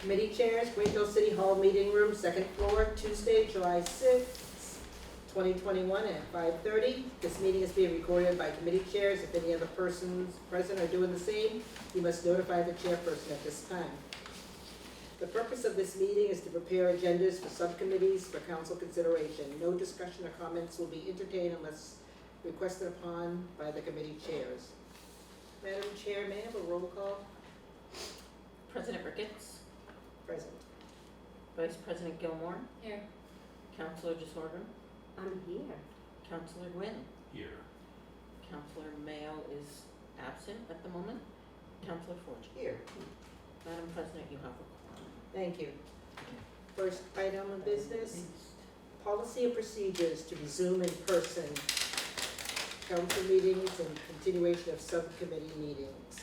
Committee chairs, Greenfield City Hall Meeting Room, second floor, Tuesday, July 6th, 2021 at 5:30. This meeting is being recorded by committee chairs. If any other persons present are doing the same, you must notify the chairperson at this time. The purpose of this meeting is to prepare agendas for subcommittees for council consideration. No discussion or comments will be entertained unless requested upon by the committee chairs. Madam Chair, may I have a roll call? President Ricketts, Present. Vice President Gilmore, Here. Councilor DeSorbo, I'm here. Councilor Gwynn, Here. Councilor Mayo is absent at the moment, Councilor Forge. Here. Madam President, you have a quorum. Thank you. First item of business, policy and procedures to resume in person council meetings and continuation of subcommittee meetings.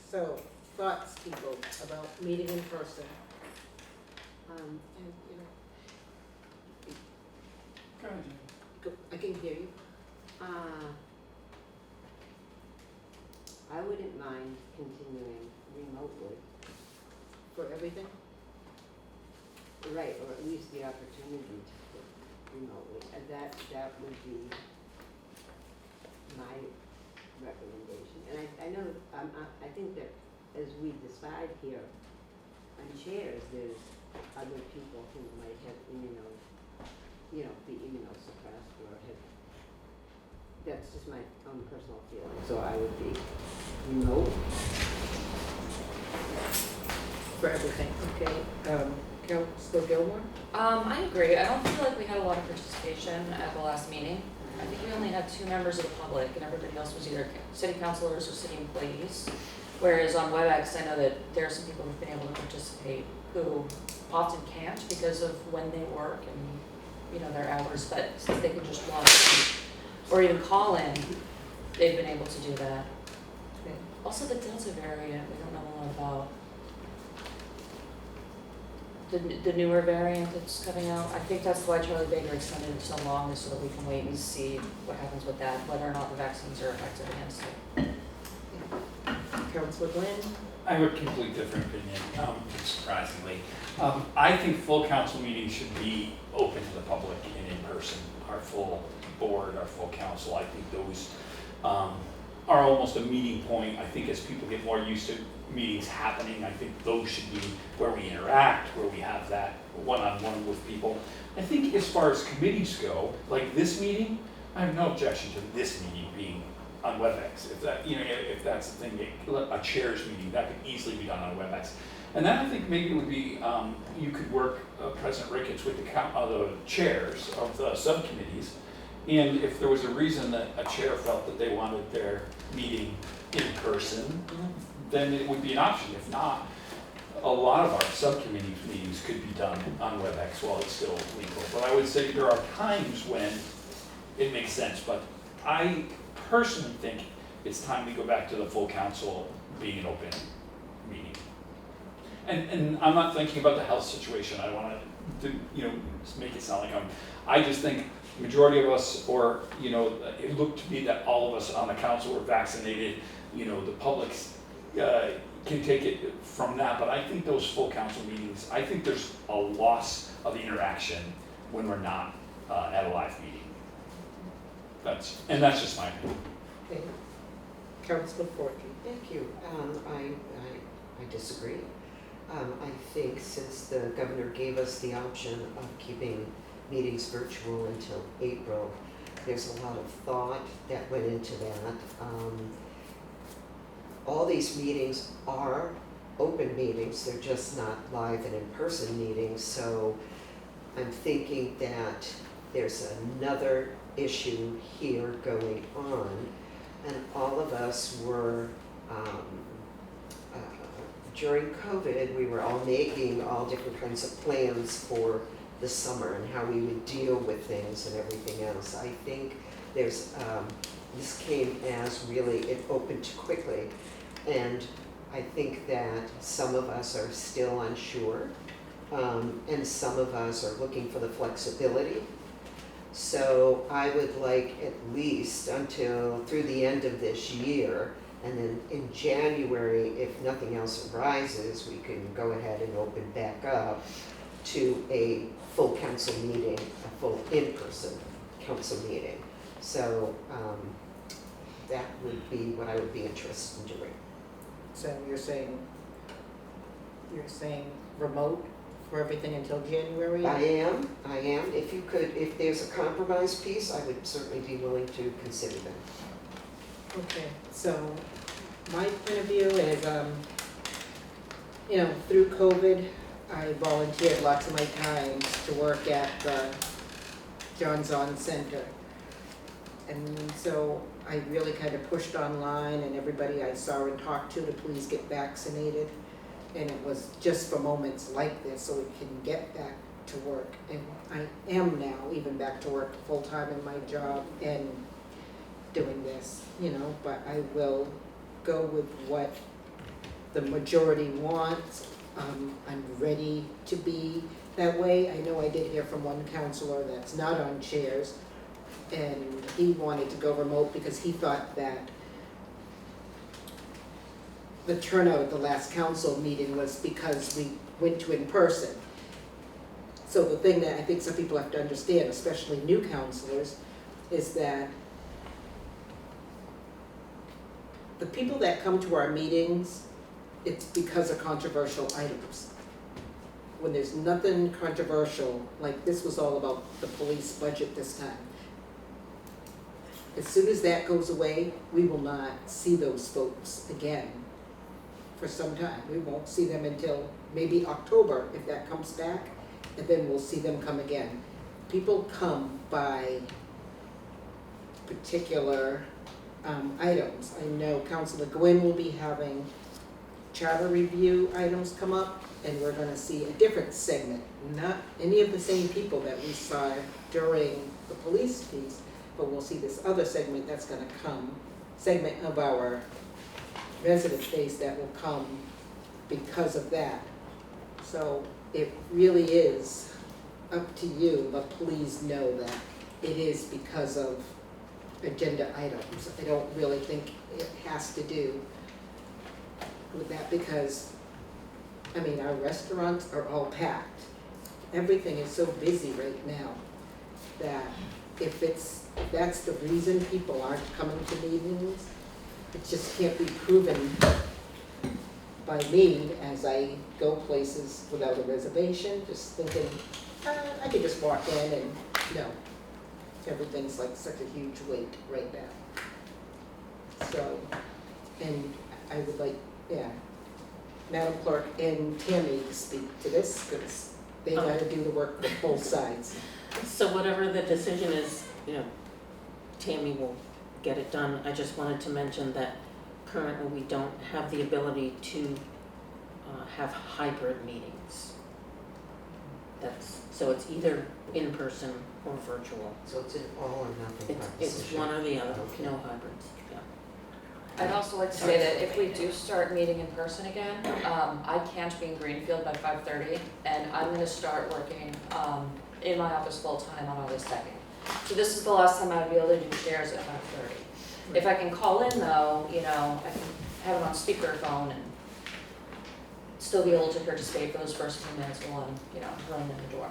So, thoughts, people, about meeting in person? And, you know, Go ahead, I can hear you. I wouldn't mind continuing remotely, For everything? right, or at least the opportunity to work remotely. That would be my recommendation. And I know, I think that as we decide here on chairs, there's other people who might have be immunosuppressed or have, that's just my own personal feeling. So I would be remote. For everything, okay. Councilor Gilmore? I agree. I don't feel like we had a lot of participation at the last meeting. I think we only had 2 members of the public and everybody else was either city councilors or city employees. Whereas on WebEx, I know that there are some people who've been able to participate who often can't because of when they work and, their hours, but since they can just watch or even call in, they've been able to do that. Okay. Also the Delta variant, we don't know a lot about. The newer variant that's coming out, I think that's why Charlie Baker extended it so long, is so that we can wait and see what happens with that, whether or not the vaccines are effective against it. Councilor Gwynn? I have a completely different opinion, surprisingly. I think full council meetings should be open to the public and in person. Our full board, our full council, I think those are almost a meeting point. I think as people get more used to meetings happening, I think those should be where we interact, where we have that one-on-one with people. I think as far as committees go, like this meeting, I have no objection to this meeting being on WebEx. If that, if that's the thing, a chairs meeting, that could easily be done on WebEx. And then I think maybe it would be, you could work President Ricketts with the chairs of the subcommittees. And if there was a reason that a chair felt that they wanted their meeting in person, then it would be an option. If not, a lot of our subcommittee meetings could be done on WebEx while it's still legal. But I would say there are times when it makes sense, but I personally think it's time to go back to the full council being an open meeting. And I'm not thinking about the health situation. I want to make it sound like I just think majority of us, or it looked to be that all of us on the council were vaccinated. The public can take it from that, but I think those full council meetings, I think there's a loss of interaction when we're not at a live meeting. That's just my opinion. Okay. Councilor Forge? Thank you. I disagree. I think since the governor gave us the option of keeping meetings virtual until April, there's a lot of thought that went into that. All these meetings are open meetings, they're just not live and in-person meetings, so I'm thinking that there's another issue here going on, and all of us were, during COVID, we were all making all different kinds of plans for the summer and how we would deal with things and everything else. I think there's, this came as really, it opened too quickly, and I think that some of us are still unsure, and some of us are looking for the flexibility. So I would like at least until through the end of this year And then in January, if nothing else arises, we can go ahead and open back up to a full council meeting, a full in-person council meeting. So, that would be what I would be interested in doing. So you're saying remote for everything until January? I am. If there's a compromise piece, I would certainly be willing to consider that. Okay, so my point of view is, through COVID, I volunteered lots of my time to work at the John Zahn Center. And so I really kind of pushed online, and everybody I saw and talked to please get vaccinated. And it was just for moments like this so we can get back to work. And I am now even back to work full-time in my job and doing this, but I will go with what the majority wants. I'm ready to be that way. I know I did hear from one counselor that's not on chairs, and he wanted to go remote because he thought that the turnout at the last council meeting was because we went to in person. So the thing that I think some people have to understand, especially new counselors, is that the people that come to our meetings, it's because of controversial items. When there's nothing controversial, like this was all about the police budget this time. As soon as that goes away, we will not see those folks again for some time. We won't see them until maybe October, if that comes back, and then we'll see them come again. People come by particular items. I know Councilor Gwynn will be having charter review items come up, and we're gonna see a different segment, not any of the same people that we saw during the police piece, but we'll see this other segment that's gonna come, segment of our resident base that will come because of that. So it really is up to you, but please know that it is because of agenda items. I don't really think it has to do with that because, our restaurants are all packed. Everything is so busy right now that if that's the reason people aren't coming to meetings, it just can't be proven by me as I go places without a reservation, just thinking, I could just walk in and, everything's like such a huge weight right now. So, and I would like, Madam Clerk and Tammy to speak to this, because they gotta do the work with both sides. So whatever the decision is, Tammy will get it done. I just wanted to mention that currently we don't have the ability to have hybrid meetings. So it's either in person or virtual. So it's an all or nothing It's proposition. one or the other, Okay. no hybrids, yeah. I'd also like to say that if we do start meeting in person again, I can't be in Greenfield by 5:30, and I'm gonna start working, in my office full-time on August 2nd. So this is the last time I'd be able to do shares at 5:30. If I can call in though, I can have it on speakerphone and still be able to participate for those first few minutes while I'm, running in the door.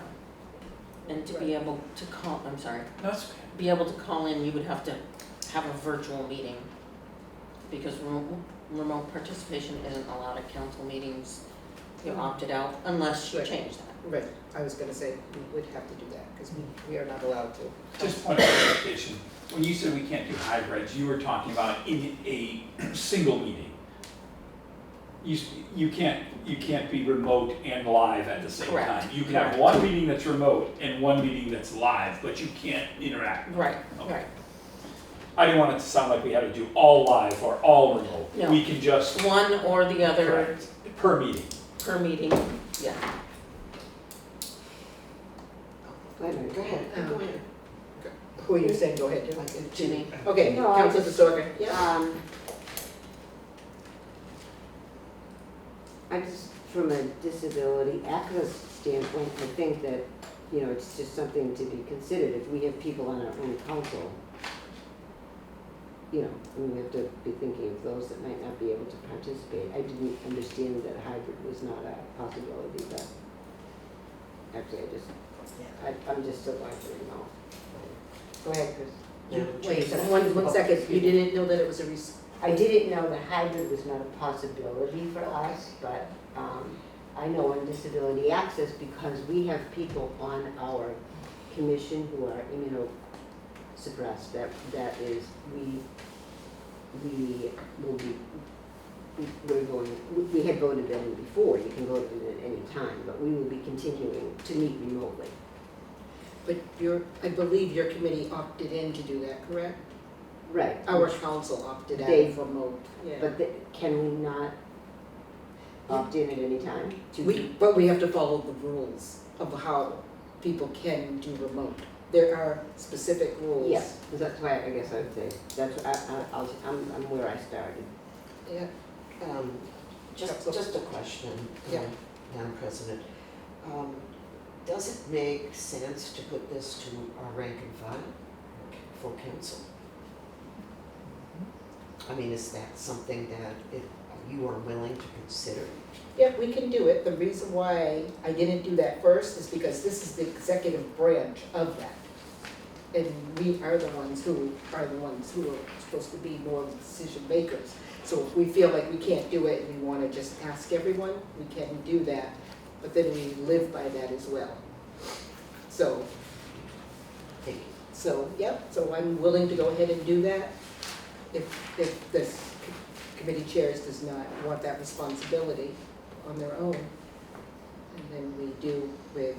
And to be able to call, I'm sorry, That's okay. be able to call in, you would have to have a virtual meeting because remote participation isn't allowed at council meetings. You opted out unless you Right. change that. Right, I was gonna say, we would have to do that, because we are not allowed to. Just point of clarification, when you said we can't do hybrids, you were talking about in a single meeting. You can't be remote and live at the same Correct. time. You can have one meeting that's remote and one meeting that's live, but you can't interact. Right, Okay. right. I didn't want it to sound like we had to do all live or all remote. No. We can just, One or the other correct, per meeting. per meeting, yeah. Wait a minute, go ahead, go ahead. Who are you saying, go ahead, Jim? Like, Ginny. Okay, No, I Councilor DeSorga, yeah? I just, from a disability access standpoint, I think that, it's just something to be considered. If we have people on our own council, you know, we have to be thinking of those that might not be able to participate. I didn't understand that hybrid was not a possibility, but actually I'm just still like to know. Go ahead, Chris. Madam Wait, Chair. one second, you didn't know that it was a I didn't know that hybrid was not a possibility for us, but I know on disability access, because we have people on our commission who are immunosuppressed, that is, we will be, we had voted them before, you can vote them at any time, but we will be continuing to meet remotely. But I believe your committee opted in to do that, correct? Right. Our council opted out They- for remote, yeah. But can we not opt in at any time? But we have to follow the rules of how people can do remote. There are specific rules. Yes, that's why I guess I would say, that's, I'm where I started. Yeah, Just a question, Yeah. Madam President. Does it make sense to put this to our rank and file, full council? I mean, is that something that you are willing to consider? yeah, we can do it. The reason why I didn't do that first is because this is the executive branch of that. And we are the ones who are supposed to be more decision makers. So if we feel like we can't do it and we wanna just ask everyone, we can do that, but then we live by that as well. So, Thank you. so I'm willing to go ahead and do that if this committee chairs does not want that responsibility on their own. And then we do with,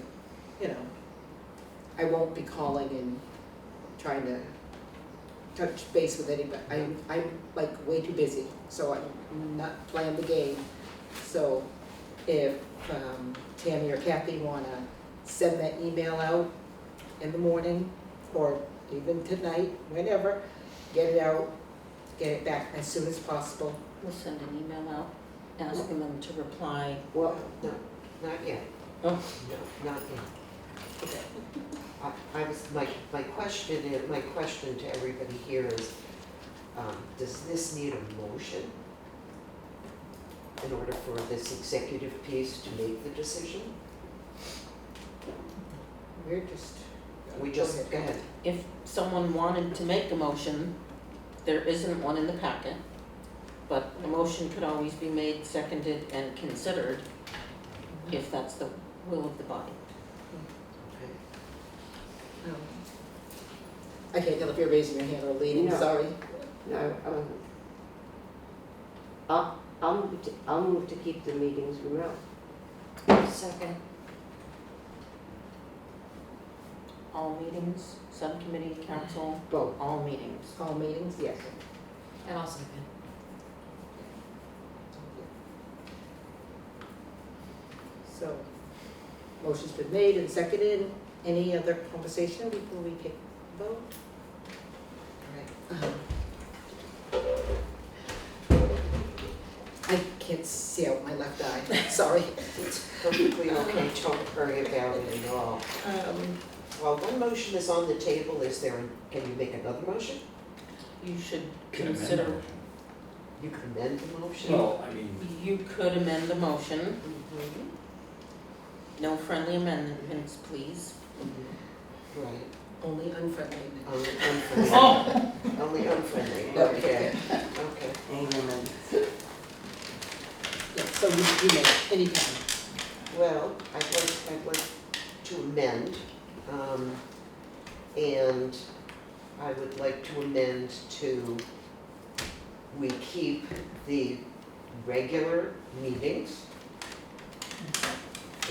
I won't be calling and trying to touch base with anybody. I'm like way too busy, so I'm not playing the game. So if Tammy or Kathy wanna send that email out in the morning, or even tonight, whenever, get it out, get it back as soon as possible. We'll send an email out asking them to reply. Well, no, not yet. Oh. No, not yet. Okay. My question to everybody here is, does this need a motion in order for this executive piece to make the decision? We're just. Go ahead. If someone wanted to make a motion, there isn't one in the packet, but a motion could always be made, seconded, and considered if that's the will of the body. Okay. I can't tell if you're raising your hand or leaning, No. sorry. No, I'll move to keep the meetings remote. Second. All meetings, subcommittee, council, Both, all meetings. All meetings? yes. And I'll second. So, motion's been made and seconded. Any other conversation before we take the vote? All right. I can't see out my left eye, sorry. It's perfectly okay, don't worry about it at all. Well, one motion is on the table, can you make another motion? You should Can amend the consider, motion. You can amend the motion? Well, I mean, you could amend the motion. Mhm. No friendly amendments, please. Right, Only unfriendly. only unfriendly. Oh. Only unfriendly, okay, okay. Yeah, so you may, anytime. Well, I'd like to amend, and I would like to amend to, we keep the regular meetings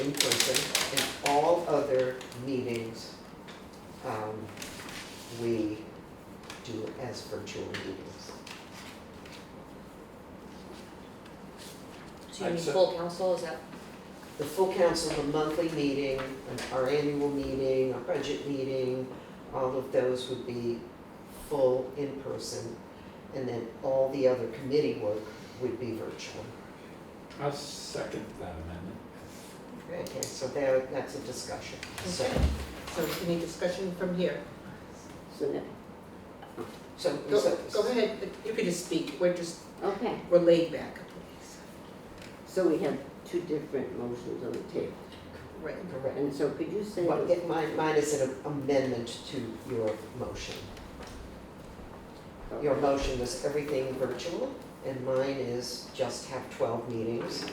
in person, and all other meetings, we do as virtual meetings. So you I'd mean say- full council, is that? The full council, the monthly meeting, our annual meeting, our budget meeting, all of those would be full in person. And then all the other committee work would be virtual. I'll second that amendment. Okay, so that's a discussion. So, Okay. So any discussion from here? So now, Go ahead, you can just speak, Okay, we're laid back, please. so we have two different motions on the table. Right. Correct. And so could you say, Mine is an amendment to your motion. Your motion was everything virtual, and mine is just have 12 meetings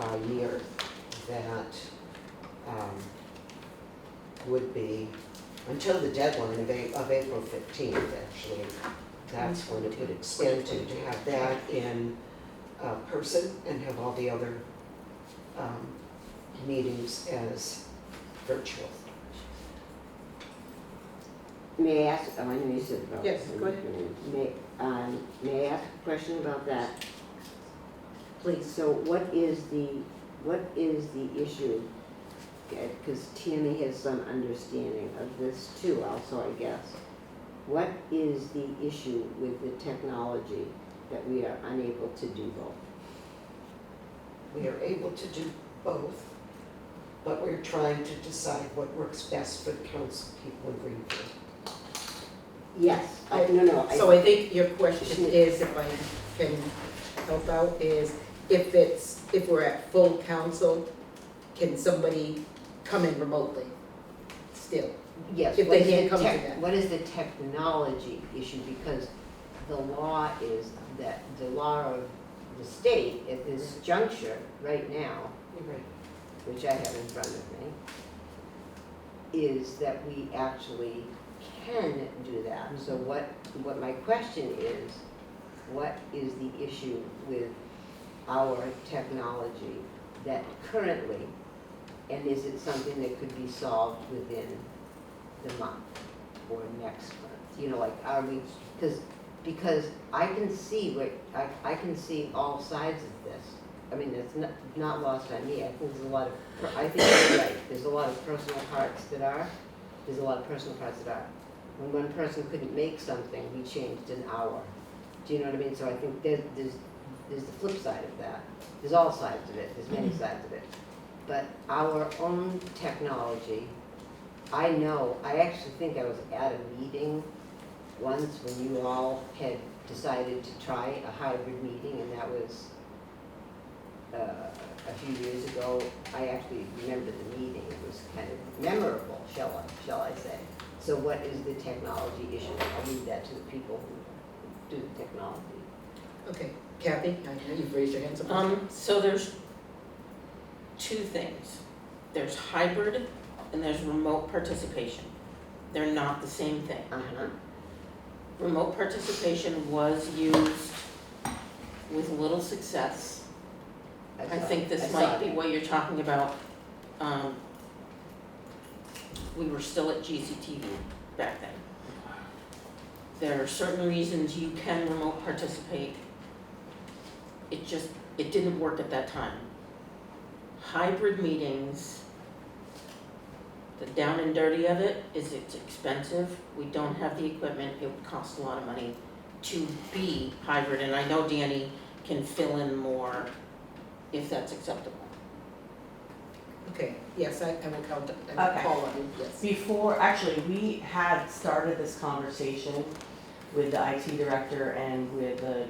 a year that would be, until the deadline of April 15th, actually. That's when it would extend to have that in person and have all the other meetings as virtual. may I ask, oh, I know you said about. Yes, go ahead. May I ask a question about that? Please. So what is the issue? Because Tammy has some understanding of this too also, I guess. What is the issue with the technology that we are unable to do both? We are able to do both, but we're trying to decide what works best for the council people in Greenfield. Yes, So I think your question is, if I can help out, is if we're at full council, can somebody come in remotely still? yes, if what they is the can't come to tech- that. What is the technology issue? Because the law is that, the law of the state at this juncture right now, You're right. which I have in front of me, is that we actually can do that. So what my question is, what is the issue with our technology that currently, and is it something that could be solved within the month or next month? You know, like, are we, because I can see I can see all sides of this. I mean, it's not lost on me. I think there's a lot of, I think you're right. There's a lot of personal parts that are. When one person couldn't make something, we changed an hour. Do you know what I mean? So I think there's the flip side of that. There's all sides of it. There's many sides of it. But our own technology, I actually think I was at a meeting once when you all had decided to try a hybrid meeting, and that was a few years ago. I actually remember the meeting. It was kind of memorable, shall I say. So what is the technology issue? I'll leave that to the people who do the technology. Okay, Kathy, I know you've raised your hand so much. So there's two things. There's hybrid and there's remote participation. They're not the same thing. Uh-huh. Remote participation was used with little success. I think this might be what you're talking about. We were still at GCTV back then. There are certain reasons you can remote participate. It didn't work at that time. Hybrid meetings, the down and dirty of it is it's expensive. We don't have the equipment. It would cost a lot of money to be hybrid, and I know Danny can fill in more if that's acceptable. Okay, yes, I will count, I will Okay. call on you, yes. Before, actually, we had started this conversation with the IT director and with the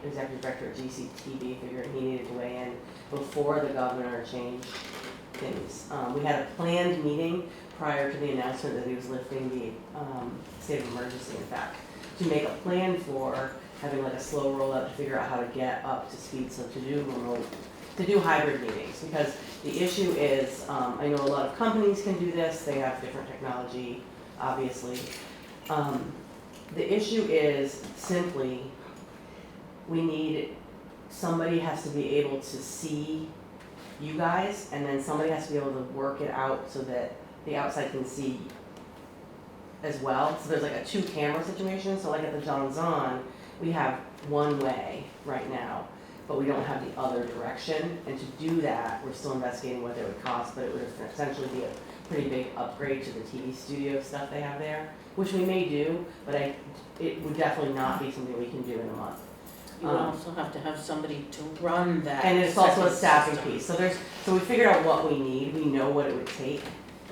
executive director at GCTV, figuring he needed to weigh in before the governor changed things. We had a planned meeting prior to the announcement that he was lifting the state of emergency, in fact, to make a plan for having like a slow rollout to figure out how to get up to speed, so to do hybrid meetings, because the issue is, I know a lot of companies can do this, they have different technology, obviously. The issue is simply, somebody has to be able to see you guys, and then somebody has to be able to work it out so that the outside can see as well. So there's like a 2-camera situation, so like at the John Zahn, we have one way right now, but we don't have the other direction, and to do that, we're still investigating what it would cost, but it would essentially be a pretty big upgrade to the TV studio stuff they have there, which we may do, but it would definitely not be something we can do in a month. You would also have to have somebody to run that. And it's also a second staffing system. piece, so we figured out what we need, we know what it would take,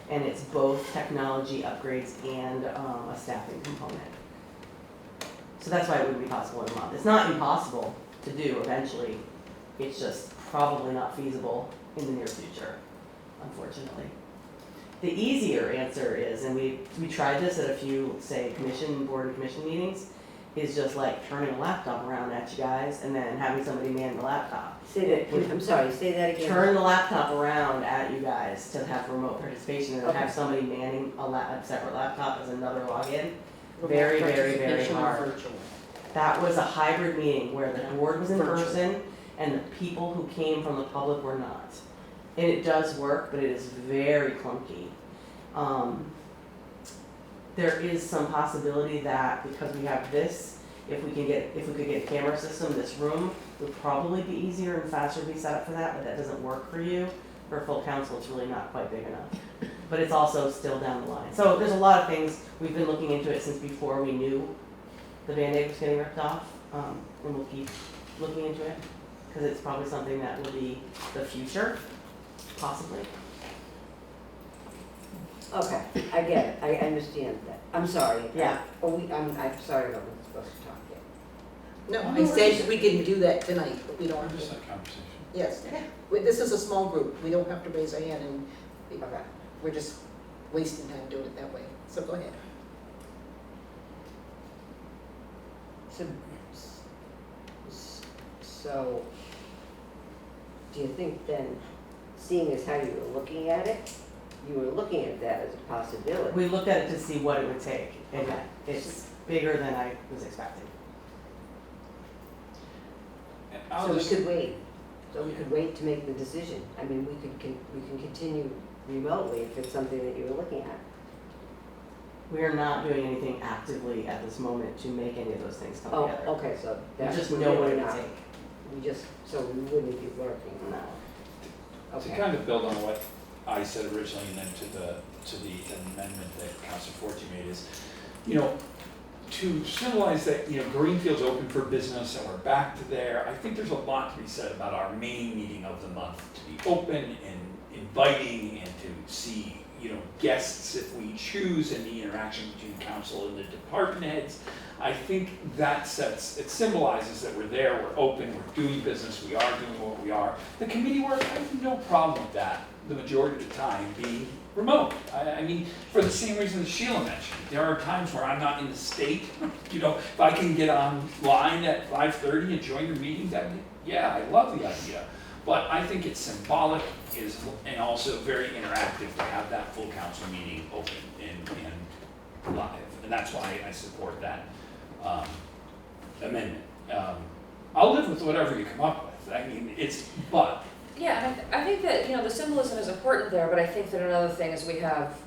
and it's both technology upgrades and a staffing component. So that's why it wouldn't be possible in a month. It's not impossible to do eventually, it's just probably not feasible in the near future, unfortunately. The easier answer is, and we tried this at a few, say, board and commission meetings, is just like turning a laptop around at you guys and then having somebody man the laptop. Say that, I'm sorry, say that again. Turn the laptop around at you guys to have remote participation and then have somebody manning a separate laptop as another login. Very, very, very Participation or hard. virtual? That was a hybrid meeting where the board was in person and the people who came from the public were not. And it does work, but it is very clunky. There is some possibility that because we have this, if we could get a camera system, this room would probably be easier and faster to be set up for that, but that doesn't work for you. For full council, it's really not quite big enough. But it's also still down the line. So there's a lot of things, we've been looking into it since before we knew the Band-Aid was getting ripped off, and we'll keep looking into it, because it's probably something that will be the future, possibly. Okay, I get it, I understand that. I'm sorry. Yeah. I'm sorry, I wasn't supposed to talk yet. No, I said we can do that tonight, but we don't have Just to. that conversation. Yes, this is a small group, we don't have to raise our hand and Okay. we're just wasting time doing it that way, so go ahead. So, do you think then, seeing as how you were looking at it, you were looking at that as a possibility? We looked at it to see what it would take, and it's bigger than I was expecting. I'll So we just- could wait, to make the decision. I mean, we can continue remotely if it's something that you were looking at. We are not doing anything actively at this moment to make any of those things come Oh, together. okay, so We that's. just we're know what really it would not- take. so we wouldn't be working. No. To Okay. kind of build on what I said originally and then to the amendment that Councilor Forte made is, you know, to symbolize that, you know, Greenfield's open for business and we're back to there, I think there's a lot to be said about our main meeting of the month, to be open and inviting and to see, you know, guests if we choose and the interaction between council and the department heads. I think that it symbolizes that we're there, we're open, we're doing business, we are doing what we are. The committee work, I have no problem with that, the majority of the time being remote. I mean, for the same reason that Sheila mentioned, there are times where I'm not in the state, you know, if I can get online at 5:30 and join your meeting, yeah, I love the idea. But I think it's symbolic and also very interactive to have that full council meeting open and live. And that's why I support that amendment. I'll live with whatever you come up with. I mean, but Yeah, and I think that, you know, the symbolism is important there, but I think that another thing is we have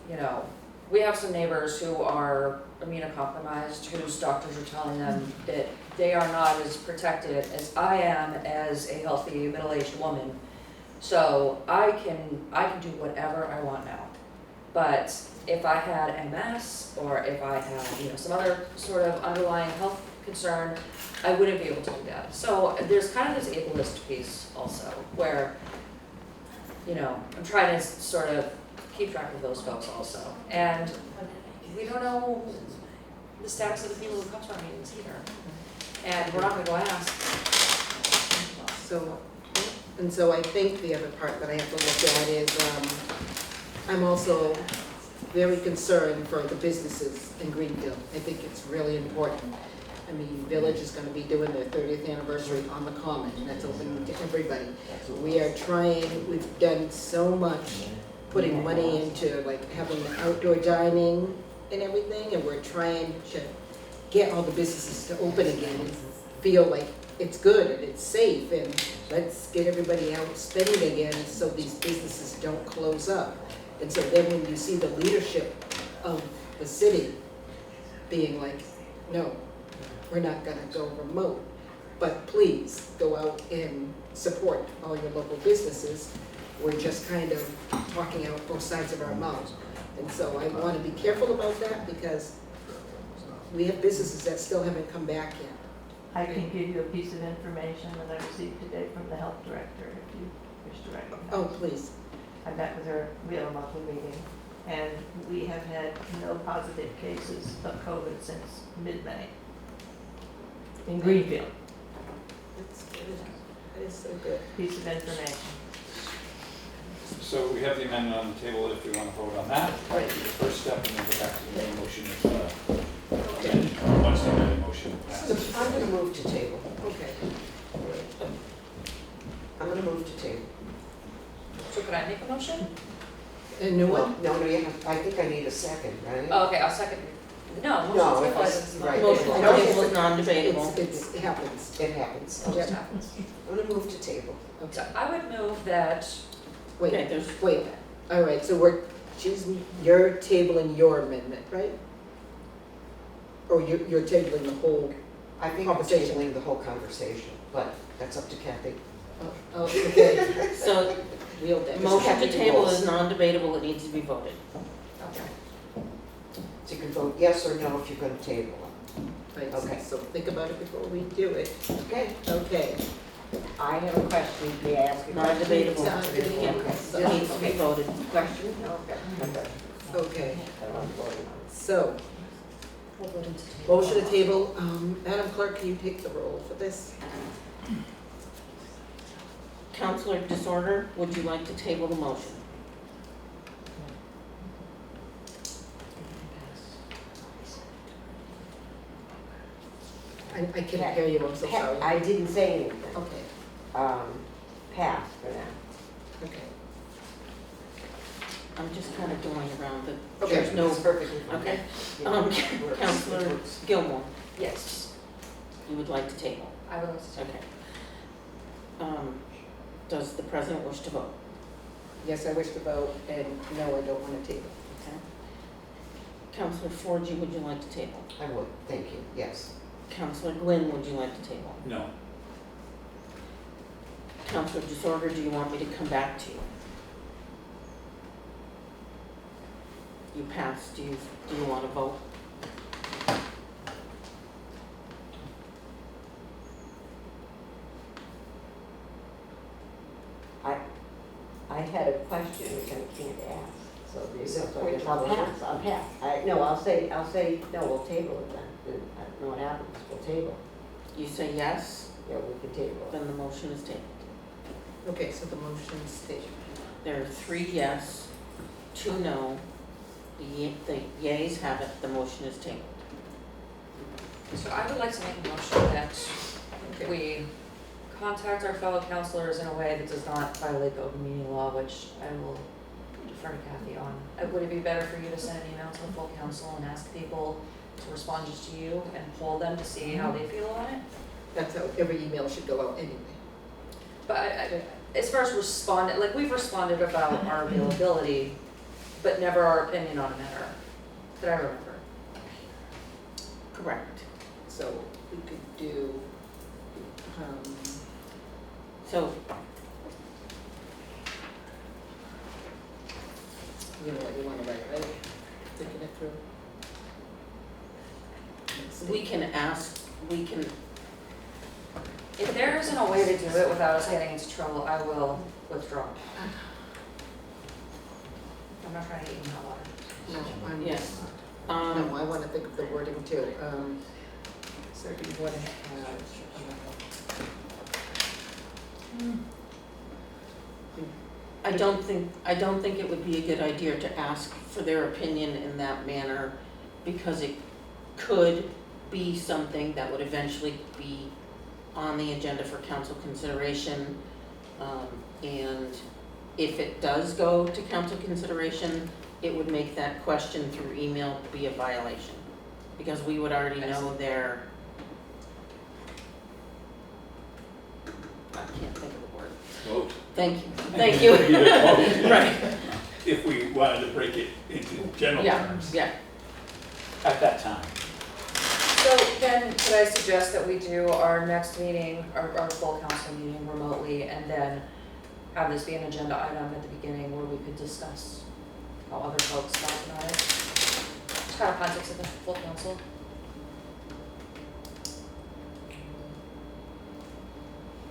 some neighbors who are immunocompromised, whose doctors are telling them that they are not as protected as I am as a healthy middle-aged woman. So I can do whatever I want now. But if I had MS or if I had, you know, some other sort of underlying health concern, I wouldn't be able to do that. So there's kind of this ableist piece also where, you know, I'm trying to sort of keep track of those folks also. And we don't know the status of the people who come to our meetings either. And we're not gonna go ask. So I think the other part that I have to look at is, I'm also very concerned for the businesses in Greenfield. I think it's really important. I mean, Village is gonna be doing their 30th anniversary on the Common, and that's open to everybody. We've done so much, putting money into like having the outdoor dining and everything, and we're trying to get all the businesses to open again and feel like it's good and it's safe, and let's get everybody out spending again so these businesses don't close up. And so then when you see the leadership of the city being like, no, we're not gonna go remote, but please go out and support all your local businesses. We're just kind of talking out both sides of our mouths. And so I wanna be careful about that because we have businesses that still haven't come back yet. I can give you a piece of information that I received today from the health director, if you wish to recognize. Oh, please. I met with her, we had a monthly meeting, and we have had no positive cases of COVID since mid-May. in Greenfield, That's good. That is so good. piece of information. So we have the amendment on the table if we want to vote on that. Right. The first step, and then go back to the main motion if, Okay, amended. Once the amended motion passes. I'm gonna move to table. okay. I'm gonna move to table. So could I make a motion? A new Well, one? no, you have, I think I need a second, right? Oh, okay, I'll second. No, No, motion it to was- table. right. Motion to Okay. table is non-debatable. It happens. It happens. It just happens. I'm gonna move to table. So I would move that, Wait, Okay, there's, wait, all right, so you're tabling your amendment, right? Or you're tabling the whole, I think I'm Conversation. tabling the whole conversation, but that's up to Kathy. oh, okay. so, Wheel that. motion to Kathy table Bowles. is non-debatable, it needs to be voted. okay, So you can vote yes or no if you're gonna table Right, Okay. so think about it before we do it. it. Okay. Okay. I have a question, may I ask a question? Non-debatable, It's not really- yeah, so- it needs to be voted. Question? Okay. Okay, I don't vote on so, we'll vote into table. motion to table, Madam Clerk, can you take the roll for this? Counselor Disorder, would you like to table the motion? I can't hear you, I'm so sorry. I didn't say anything. Okay, Pass for now. okay. I'm just kind of going around the, Okay. there's no, It's perfectly fine. okay. Yeah, Um, it works. Counselor It works. Gilmore, Yes, you would like to table? I would like to table. Okay. Does the president wish to vote? Yes, I wish to vote, and no, I don't want to table. Okay. Counselor Forgy, would you like to table? I would, thank you, yes. Counselor Gwynn, would you like to table? No. Counselor Disorder, do you want me to come back to you? You passed, do you want to vote? I had a question which I can't ask, so Is there's, that so I point guess of I'll order? pass, I'll pass. No, I'll say, no, we'll table it then, and I don't know what happens, we'll table. You say yes, Yeah, we can table it. then the motion is tabled. Okay, so the motion's tabled. There are 3 yes, 2 no. The yeas have it, the motion is tabled. So I would like to make a motion that Okay. we contact our fellow counselors in a way that does not violate the open meeting law, which I will defer to Kathy on. Would it be better for you to send an email to the full council and ask people to respond just to you and poll them to see how they feel on it? That's how every email should go out anyway. But as far as responding, like we've responded about our availability, but never our opinion on a matter that I remember. Correct. So we could do, So, you know what you want to write, right? Thinking it through. we can ask, we can, If there isn't a way to do it without us getting into trouble, I will withdraw. I'm not trying to eat in hot water. No, I'm, Yes. no, I want to think of the wording too. So we want to have, I don't think it would be a good idea to ask for their opinion in that manner, because it could be something that would eventually be on the agenda for council consideration. And if it does go to council consideration, it would make that question through email be a violation, because we would already know their, I can't think of the word. Vote. Thank you. Right. If we wanted to break it into general Yeah, terms yeah. at that time. So then, could I suggest that we do our next meeting, our full council meeting remotely, and then have this be an agenda item at the beginning where we could discuss how other folks felt about it? Just kind of context of the full council.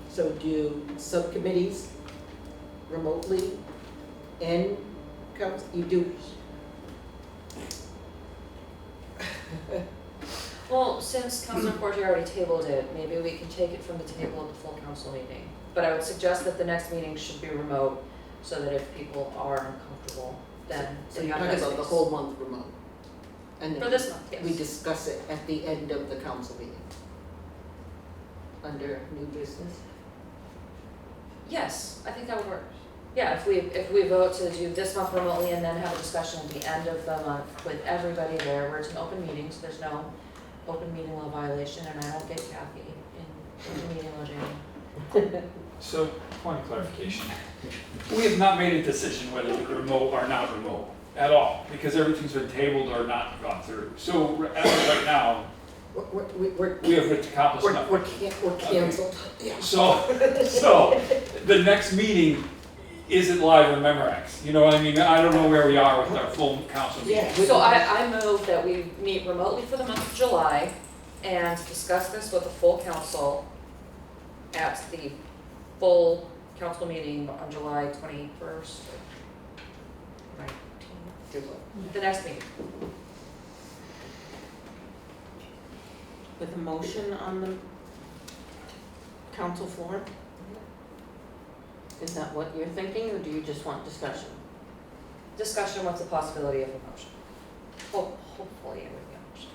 so do subcommittees remotely and you do. Well, since Councilor Forte already tabled it, maybe we can take it from the table of the full council meeting. But I would suggest that the next meeting should be remote, so that if people are uncomfortable, then So they you're have talking that about the space. whole month remote? And For then this month, yes. we discuss it at the end of the council meeting? Under new business? Yes, I think that would work. Yeah, if we vote to do this month remotely and then have a discussion at the end of the month with everybody there, where it's an open meeting, so there's no open meeting law violation, and I don't get Kathy in open meeting law jail. So, point of clarification, we have not made a decision whether we're remote or not remote at all, because everything's been tabled or not gone through. So, as of right now, We're we have accomplished nothing. we're canceled, yeah. So the next meeting isn't live in Memorex, you know what I mean? I don't know where we are with our full council meeting. Yeah. So I move that we meet remotely for the month of July and discuss this with the full council at the full council meeting on July 21st. 19th, the next meeting. With a motion on the council floor? Is that what you're thinking, or do you just want discussion? Discussion with the possibility of a motion. Hopefully it would be a motion.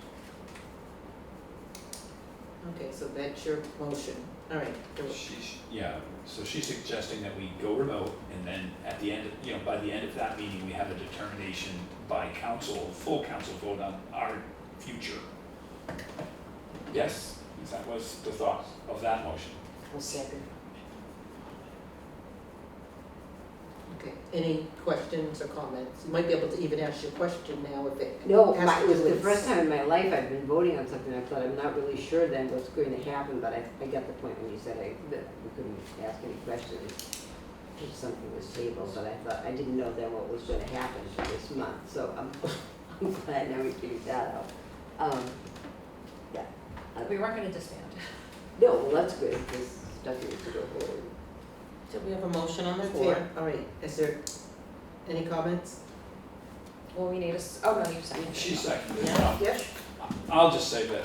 Okay, so that's your motion, all right. So she's suggesting that we go remote, and then at the end, by the end of that meeting, we have a determination by council, full council vote on our future. Yes, that was the thought of that motion. I'll second. Okay, any questions or comments? You might be able to even ask your question now if it. No, has to it was do the with- first time in my life I've been voting on something. I thought I'm not really sure then what's going to happen, but I got the point when you said that we couldn't ask any questions if something was tabled, but I thought, I didn't know then what was going to happen for this month, so I'm glad now we figured that out. Yeah. We weren't gonna disband. No, well, that's good, this stuff needs to go forward. So we have a motion on the That's floor. it. All right, is there any comments? Well, we need oh no, you seconded. She seconded it. Yeah. Yes. I'll just say that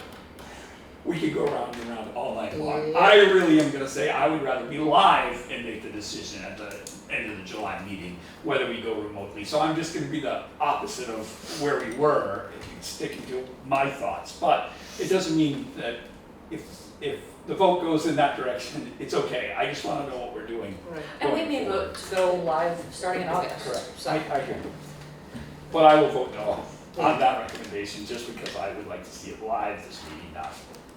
we could go round and round all night long. Yeah. I really am gonna say I would rather be live and make the decision at the end of the July meeting, whether we go remotely. So I'm just gonna be the opposite of where we were, sticking to my thoughts. But it doesn't mean that if the vote goes in that direction, it's okay. I just wanna know what we're doing. Right. And we may vote to go live starting in August. Correct. So I hear you. But I will vote no on that recommendation, just because I would like to see it live this meeting,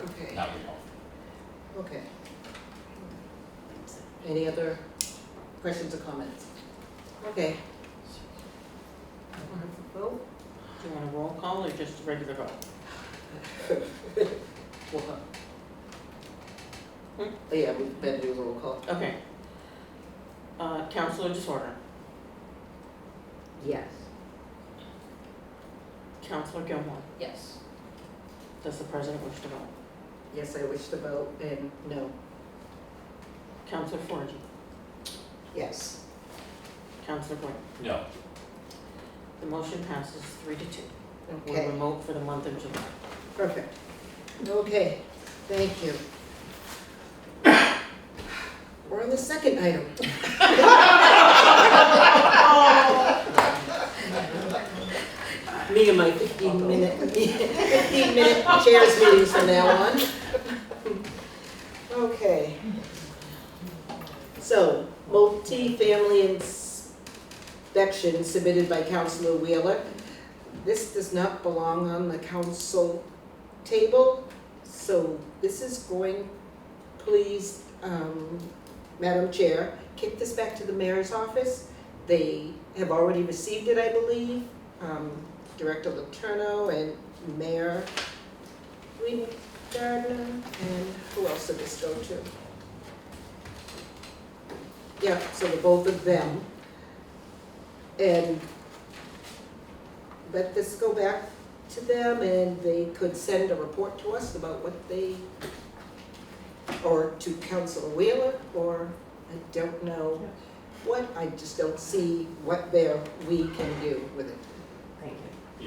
Okay, not remote. okay. Any other questions or comments? Okay. We'll have to vote. Do you want a roll call or just a regular vote? We'll have- Yeah, we better do a roll call. Okay. Counselor Disorder, Yes. Counselor Gilmore, yes. does the president wish to vote? Yes, I wish to vote, and no. Counselor Forgy, Yes. Counselor Gray. No. The motion passes 3-2. We're Okay, remote for the month of July. perfect. Okay, thank you. We're on the second item. Me and my 15-minute chairs meetings from now on. Okay. So, multifamily inspection submitted by Councilor Wheeler. This does not belong on the council table, so this is going, please, Madam Chair, kick this back to the mayor's office. They have already received it, I believe. Director Letourneau and Mayor Gardner, and who else did this go to? Yeah, so the both of them. And let this go back to them, and they could send a report to us about what they, or to Councilor Wheeler, or I don't know what, I just don't see what there we can do with it. Thank you.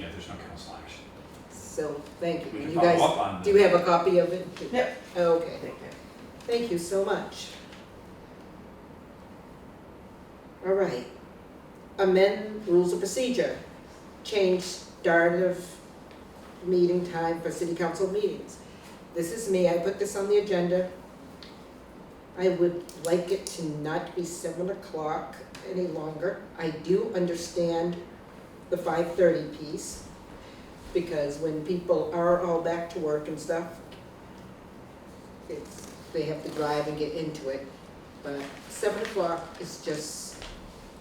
Yeah, there's no council action. so thank you. We can You follow guys, up on do you have a copy of it? Yep. Okay, Thank you. thank you so much. All right. Amend rules of procedure, change start of meeting time for city council meetings. This is me, I put this on the agenda. I would like it to not be 7 o'clock any longer. I do understand the 5:30 piece, because when people are all back to work and stuff, they have to drive and get into it. But 7 o'clock is just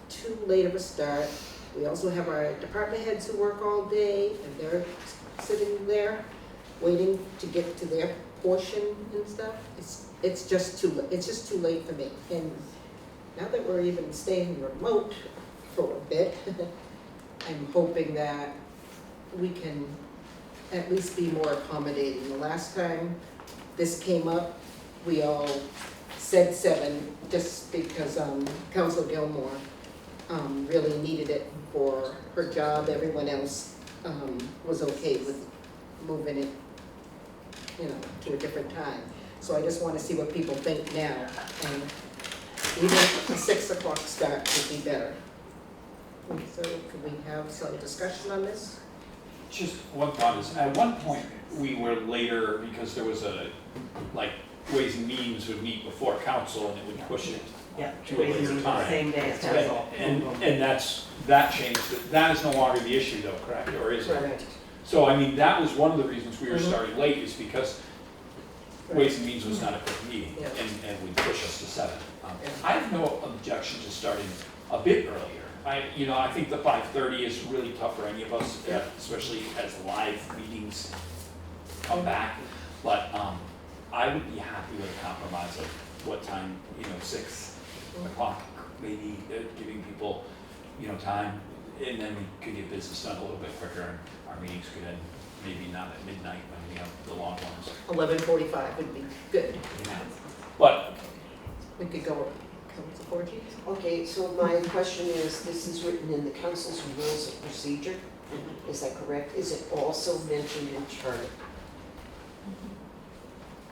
too late of a start. We also have our department heads who work all day, and they're sitting there waiting to get to their portion and stuff. It's just too late for me. And now that we're even staying remote for a bit, I'm hoping that we can at least be more accommodating. The last time this came up, we all said 7 just because Council Gilmore really needed it for her job. Everyone else was okay with moving it, to a different time. So I just want to see what people think now, and even a 6 o'clock start would be better. So can we have some discussion on this? Just one thought is, at one point, we were later because there was Ways and Means would meet before council and it would push it Yeah. to a later time. Same day as council. And that changed, that is no longer the issue though, correct, or is it? Correct. So I mean, that was one of the reasons we were starting late, is because Ways and Means was not a quick meeting, Yeah. and would push us to 7. Yeah. I have no objection to starting a bit earlier. I think the 5:30 is really tough for any of us, Yeah. especially as live meetings come back. But I would be happy with a compromise of what time, 6 o'clock, maybe giving people, time, and then we could get business done a little bit quicker, and our meetings could end maybe not at midnight when we have the long ones. 11:45 would be good. But We could go, Council Forgy? Okay, so my question is, this is written in the council's rules of procedure, is that correct? Is it also mentioned in charter?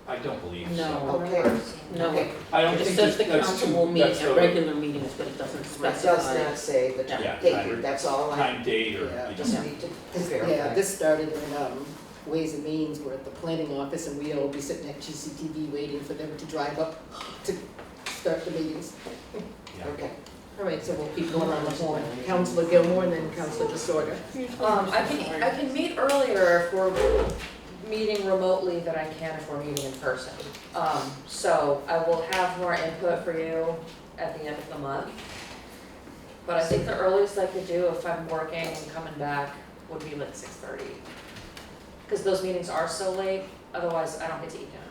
I don't believe so. No. Okay. No, Okay. I don't it think says the that's council too- will meet that's at the regular meetings, but it doesn't It specify. does not say the Yeah. time, thank you, that's all I Time, date, or, Yeah. just need to verify. Yeah, this started when Ways and Means were at the planning office, and we'd all be sitting at GCTV waiting for them to drive up to start the meetings. yeah. Okay. All right, so we'll keep going on the horn. Councilor Gilmore and then Councilor DeSorga. I can meet earlier if we're meeting remotely than I can if we're meeting in person. So I will have more input for you at the end of the month. But I think the earliest I could do if I'm working and coming back would be like 6:30. Because those meetings are so late, otherwise I don't get to eat dinner.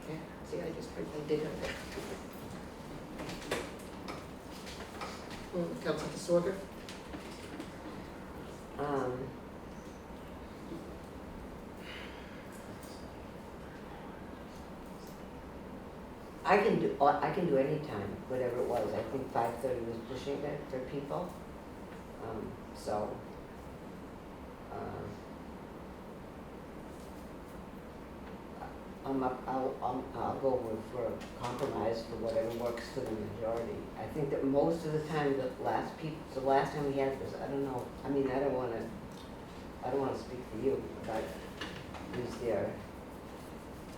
Okay, see, I did have that. Councilor DeSorga? I can do any time, whatever it was. I think 5:30 was pushing it for people. So, I'll go for a compromise for whatever works for the majority. I think that most of the time, the last time we had this, I don't know, I mean, I don't wanna speak for you, but is there,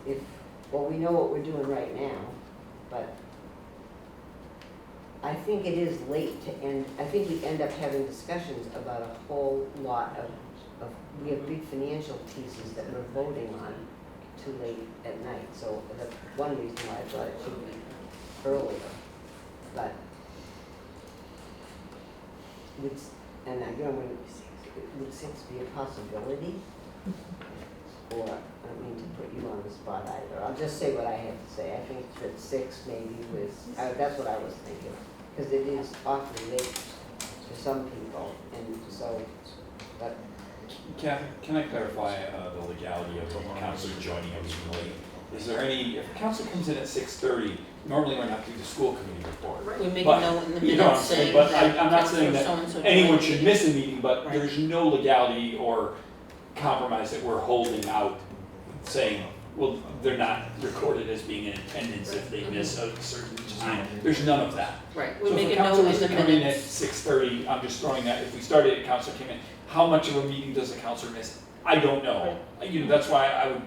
we know what we're doing right now, but I think it is late to end, I think we end up having discussions about a whole lot of we have big financial pieces that we're voting on too late at night, so that's one reason why I thought it should be earlier. But would 6 be a possibility? Or, I don't mean to put you on the spot either, I'll just say what I have to say. I think that 6 maybe that's what I was thinking, because it is awfully late for some people, and so, but Kathy, can I clarify the legality of council joining a meeting late? Is there any, if council comes in at 6:30, normally we're not doing the school committee report. Right. We make a But, note in the you know what I'm minutes saying, saying but that I'm not saying Counselor that so-and-so joined anyone the should meeting. miss a meeting, but Right. there's no legality or compromise that we're holding out saying, well, they're not recorded as being in attendance if they miss a certain time. There's none of that. Right, we So make if a a note counselor in was the to come in at minutes. 6:30, I'm just throwing that, if we started at counselor came in, how much of a meeting does a counselor miss? I don't know. You know, that's why I would,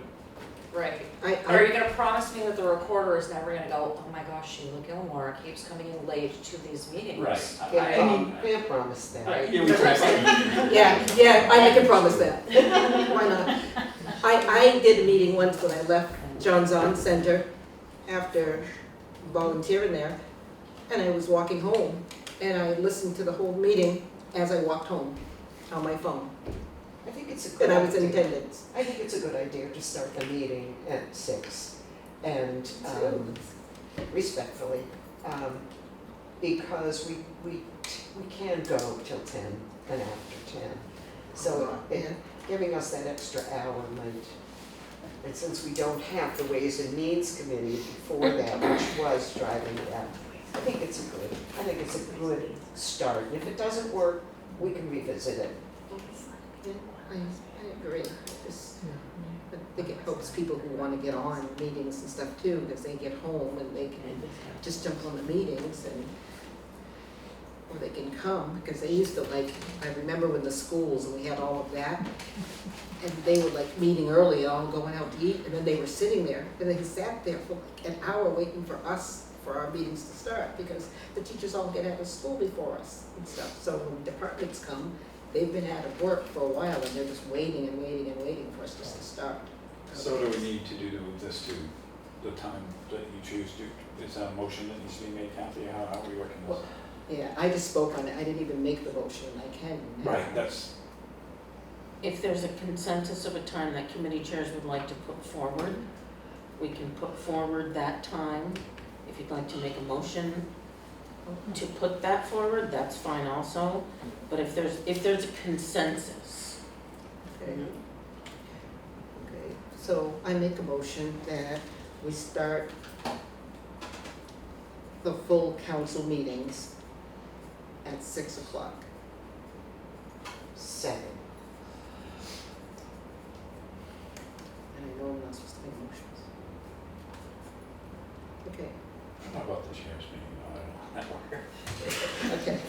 Right. I, Are you gonna promise me that the recorder is never gonna go, oh my gosh, Sheila Gilmore keeps coming in late to these meetings? right. Can't promise that. Right. Yeah, we tried. yeah, I can promise that. Why not? I did a meeting once when I left John Zahn Center after volunteering there, and I was walking home, and I listened to the whole meeting as I walked home on my phone, I think it's a good and I was in idea. attendance. I think it's a good idea to start the meeting at 6 and respectfully, because we can go till 10 and after 10. So giving us that extra hour might, and since we don't have the Ways and Means Committee before that, which was driving that, I think it's a good start. And if it doesn't work, we can revisit it. Yeah, I agree. I think it helps people who want to get on meetings and stuff too, because they get home and they can just jump on the meetings and, or they can come, because they used to like, I remember when the schools and we had all of that, and they were like meeting early, all going out to eat, and then they were sitting there, and they sat there for like an hour waiting for us, for our meetings to start, because the teachers all get out of school before us and stuff. So when departments come, they've been out of work for a while, and they're just waiting and waiting and waiting for us just to start. So what do we need to do to move this to the time that you choose to, is that a motion that needs to be made, Kathy, how are we working this? Well, yeah, I just spoke on it, I didn't even make the motion, I can now. Right, that's, If there's a consensus of a time that committee chairs would like to put forward, we can put forward that time. If you'd like to make a motion to put that forward, that's fine also. But if there's a consensus. Okay. Okay, so I make a motion that we start the full council meetings at 6 o'clock. 7. And I know I'm not supposed to make motions. Okay, how about the chair's meeting, no, I don't know, that work. okay.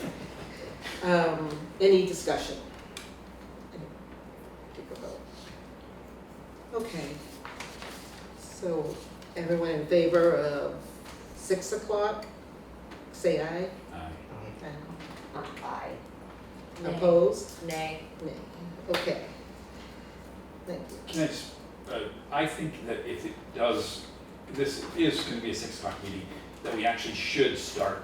Any discussion? Take a vote. Okay, so everyone in favor of 6 o'clock, say aye. Aye. Nay. Opposed? Nay. Nay. Okay. Thank you. Can I just, I think that if it does, this is gonna be a 6 o'clock meeting, that we actually should start,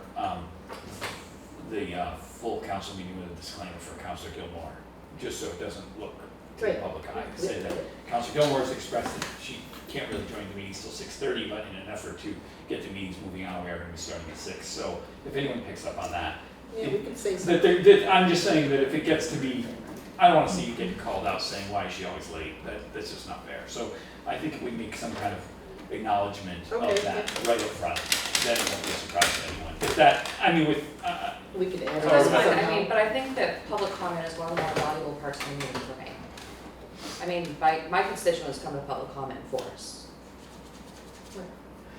the, full council meeting with a disclaimer for Councilor Gilmore, just so it doesn't look to the Right. public eye, to say that Councilor Gilmore has expressed that she can't really join the meetings till 6:30, but in an effort to get the meetings moving on, we are gonna be starting at 6. So if anyone picks up on that, Yeah, we can say that something. I'm just saying that if it gets to be, I don't wanna see you get called out saying, why is she always late? That's just not fair. So I think if we make some kind of acknowledgement Okay, of that right up front, then it won't be a surprise to anyone. If that, I mean, with, We could add it That's Or- fine, I somehow. mean, but I think that public comment is one of the more valuable parts of the meeting for me. I mean, my constituents come to public comment for us.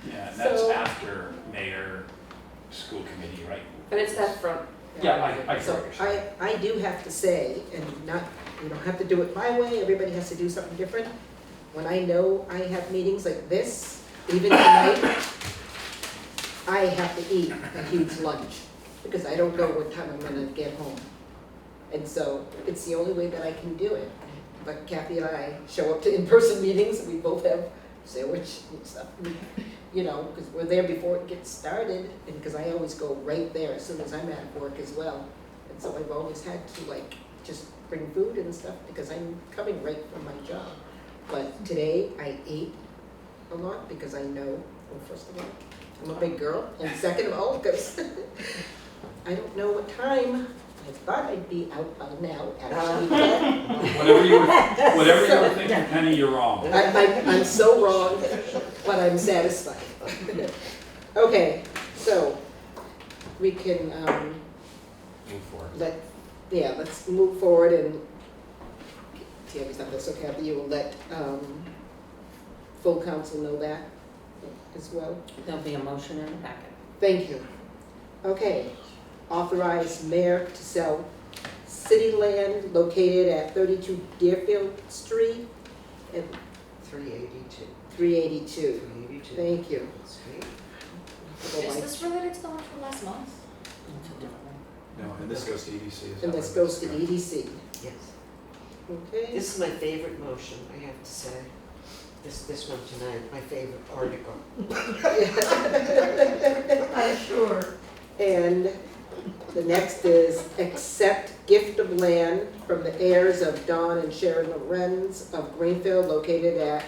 yeah, and that's So- after mayor, school committee, right? But it's that front. Yeah, I So understand. I do have to say, and not, you don't have to do it my way, everybody has to do something different. When I know I have meetings like this, even tonight, I have to eat a huge lunch, because I don't know what time I'm gonna get home. And so, it's the only way that I can do it. But Kathy and I show up to in-person meetings, we both have sandwich and stuff, you know, because we're there before it gets started, and because I always go right there as soon as I'm at work as well. And so I've always had to like, just bring food and stuff, because I'm coming right from my job. But today, I ate a lot, because I know, well, first of all, I'm a big girl, and second of all, because I don't know what time, I thought I'd be out by now, actually, but Whatever you were thinking, Penny, you're wrong. I'm so wrong, but I'm satisfied. Okay, so we can, Move forward. let's move forward and, Tammy's not this, okay, you will let, full council know that as well. There'll be a motion in the packet. Thank you. Okay, authorize mayor to sell city land located at 32 Deerfield Street and 382. 382. 382. Thank you. Street. Is this related to the one from last month? It's a different one. No, and this goes to EDC, is that And this right? goes to EDC. Yes. Okay. This is my favorite motion, I have to say. This one tonight, my favorite article. I'm sure. And the next is accept gift of land from the heirs of Don and Sharon Lorenz of Greenfield located at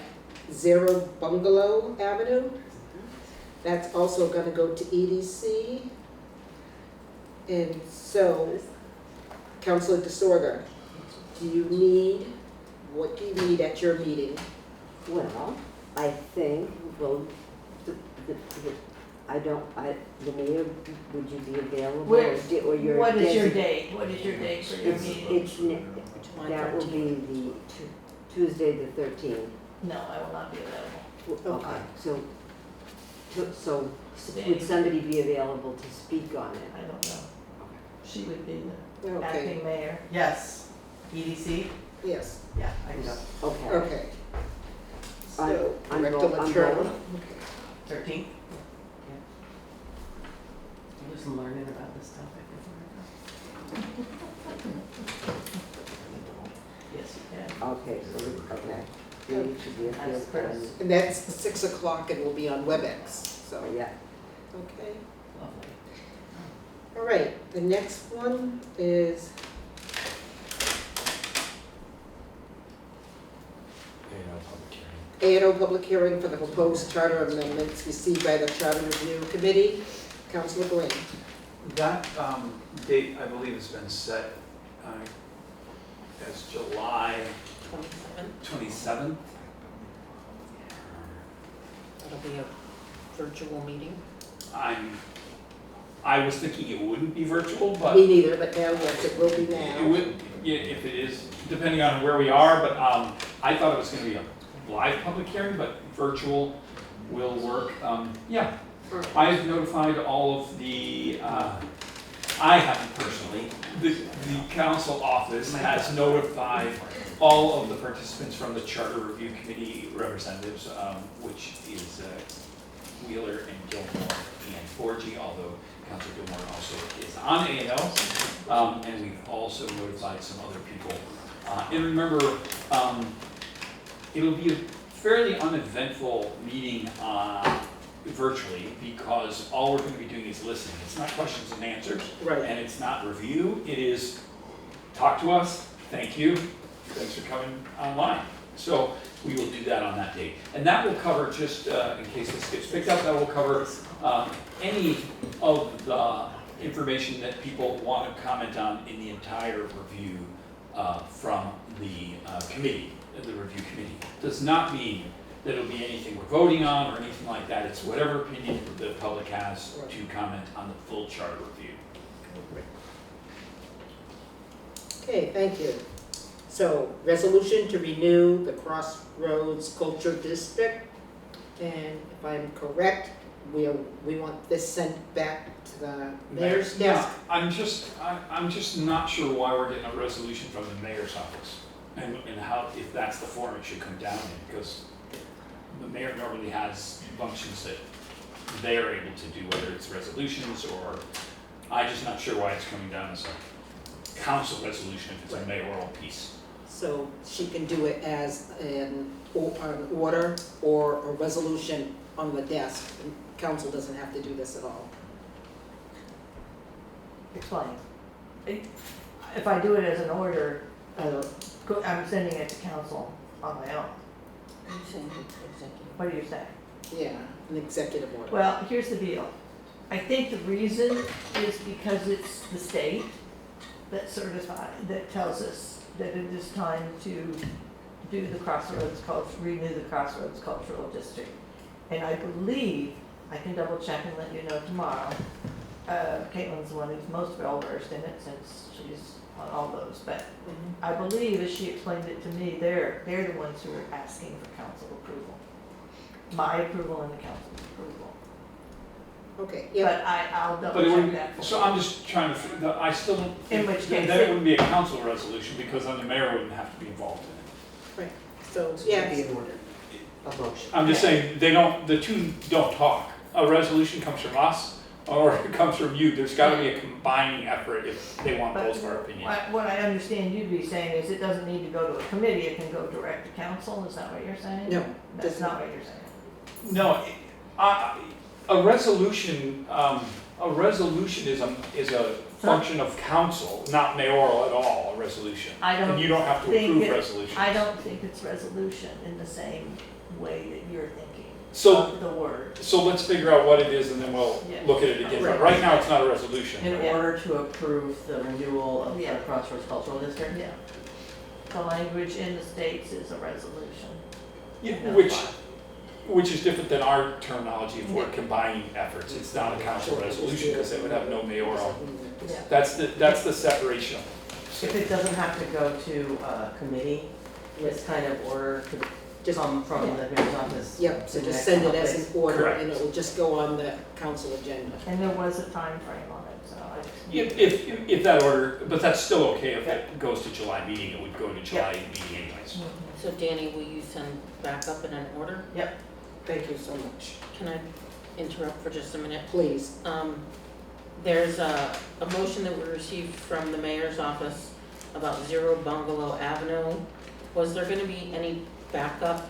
0 Bungalow Avenue. That's also gonna go to EDC. And so, Councilor DeSorga, what do you need at your meeting? Well, I think, well, the mayor, would you be available? Where- Or your What is your desi- date? What is your date for your meeting? July That will 13th. be the Tuesday, the 13th. No, I will not be available. Okay. So would somebody be available to speak on it? I don't know. She would be the Okay, acting mayor. Yes. EDC? yes, Yeah, I can go. Okay. okay. So, I'm Director both- I'm Latrell. both. Okay. 13th? I'm just learning about this topic before I go. Yes, you can. Okay, okay. You need to be That's available. Chris. And that's 6 o'clock and will be on WebEx, so, Yeah. okay. Lovely. All right, the next one is, A&O public hearing for the proposed charter amendments received by the Charter Review Committee. Councilor Green. That date, I believe, has been set as July 27th. 27th. That'll be a virtual meeting. I was thinking it wouldn't be virtual, but Me neither, but now, yes, it will be it now. would, yeah, if it is, depending on where we are, but I thought it was gonna be a live public hearing, but virtual will work. Yeah, I've notified all of the, I haven't personally, the council office has notified all of the participants from the Charter Review Committee representatives, which is Wheeler and Gilmore and Forgy, although Councilor Gilmore also is on A&O. And we've also notified some other people. And remember, it'll be a fairly uneventful meeting virtually because all we're going to be doing is listening. It's not questions and answers, Right. and it's not review. It is talk to us, thank you, thanks for coming online. So we will do that on that date. And that will cover, just in case this gets picked up, that will cover any of the information that people want to comment on in the entire review from the committee, the review committee. Does not mean that it'll be anything we're voting on or anything like that. It's whatever opinion the public has to comment on the full charter review. Okay, thank you. So, resolution to renew the Crossroads Culture District. And if I'm correct, we want this sent back to the mayor's desk. Yeah, I'm just not sure why we're getting a resolution from the mayor's office and how, if that's the form it should come down in, because the mayor normally has functions that they're able to do, whether it's resolutions or, I'm just not sure why it's coming down as a council resolution if it's a mayoral piece. So she can do it as an order or a resolution on the desk. Council doesn't have to do this at all. Explain. If I do it as an order, I'm sending it to council on my own. What do you say? Yeah, an executive order. Well, here's the deal. I think the reason is because it's the state that that tells us that it is time to do the renew the Crossroads Cultural District. And I believe I can double check and let you know tomorrow. Caitlin's the one who's most well versed in it since she's on all those, but I believe, as she explained it to me, they're the ones who are asking for council approval. My approval and the council's approval. Okay, yeah, But I'll But it double check wouldn't, that for you. so I'm just trying to, I still don't In think which case that it it- wouldn't be a council resolution because then the mayor wouldn't have to be involved in it. so, So yeah, it'd be in order, a motion. I'm just saying, the two don't talk. A resolution comes from us or it comes from you. There's gotta be a combining effort if they want But both of our opinions. what I understand you to be saying is it doesn't need to go to a committee, it can go direct to council, is that what you're saying? No, That's does not what you're saying. No, a resolution is a function of council, not mayoral at all, a resolution. I don't And you don't have to think approve it- resolutions. I don't think it's resolution in the same way that you're thinking So, of the word. so let's figure out what it is and then we'll Yeah. look at it again. But Right. right now, it's not a resolution. In Yeah. order to approve the renewal of the Yeah. Crossroads Cultural District? Yeah. The language in the states is a resolution. Yeah, That's which is different than our terminology for Yeah. combining efforts. It's not a council resolution because it would have no mayoral. Yeah. That's the separation. If it doesn't have to go to a committee, this kind of order could just, come from the mayor's office. yep, so in the just next send it couple as days. an order Correct. and it will just go on the council agenda. And there was a time frame on it, so I just. If that order, but that's still okay if it goes to July meeting, it would go to July meeting anyways. Mhm. So Danny, will you send back up in an order? Thank you so much. Can I interrupt for just a minute? Please. There's a motion that we received from the mayor's office about 0 Bungalow Avenue. Was there gonna be any backup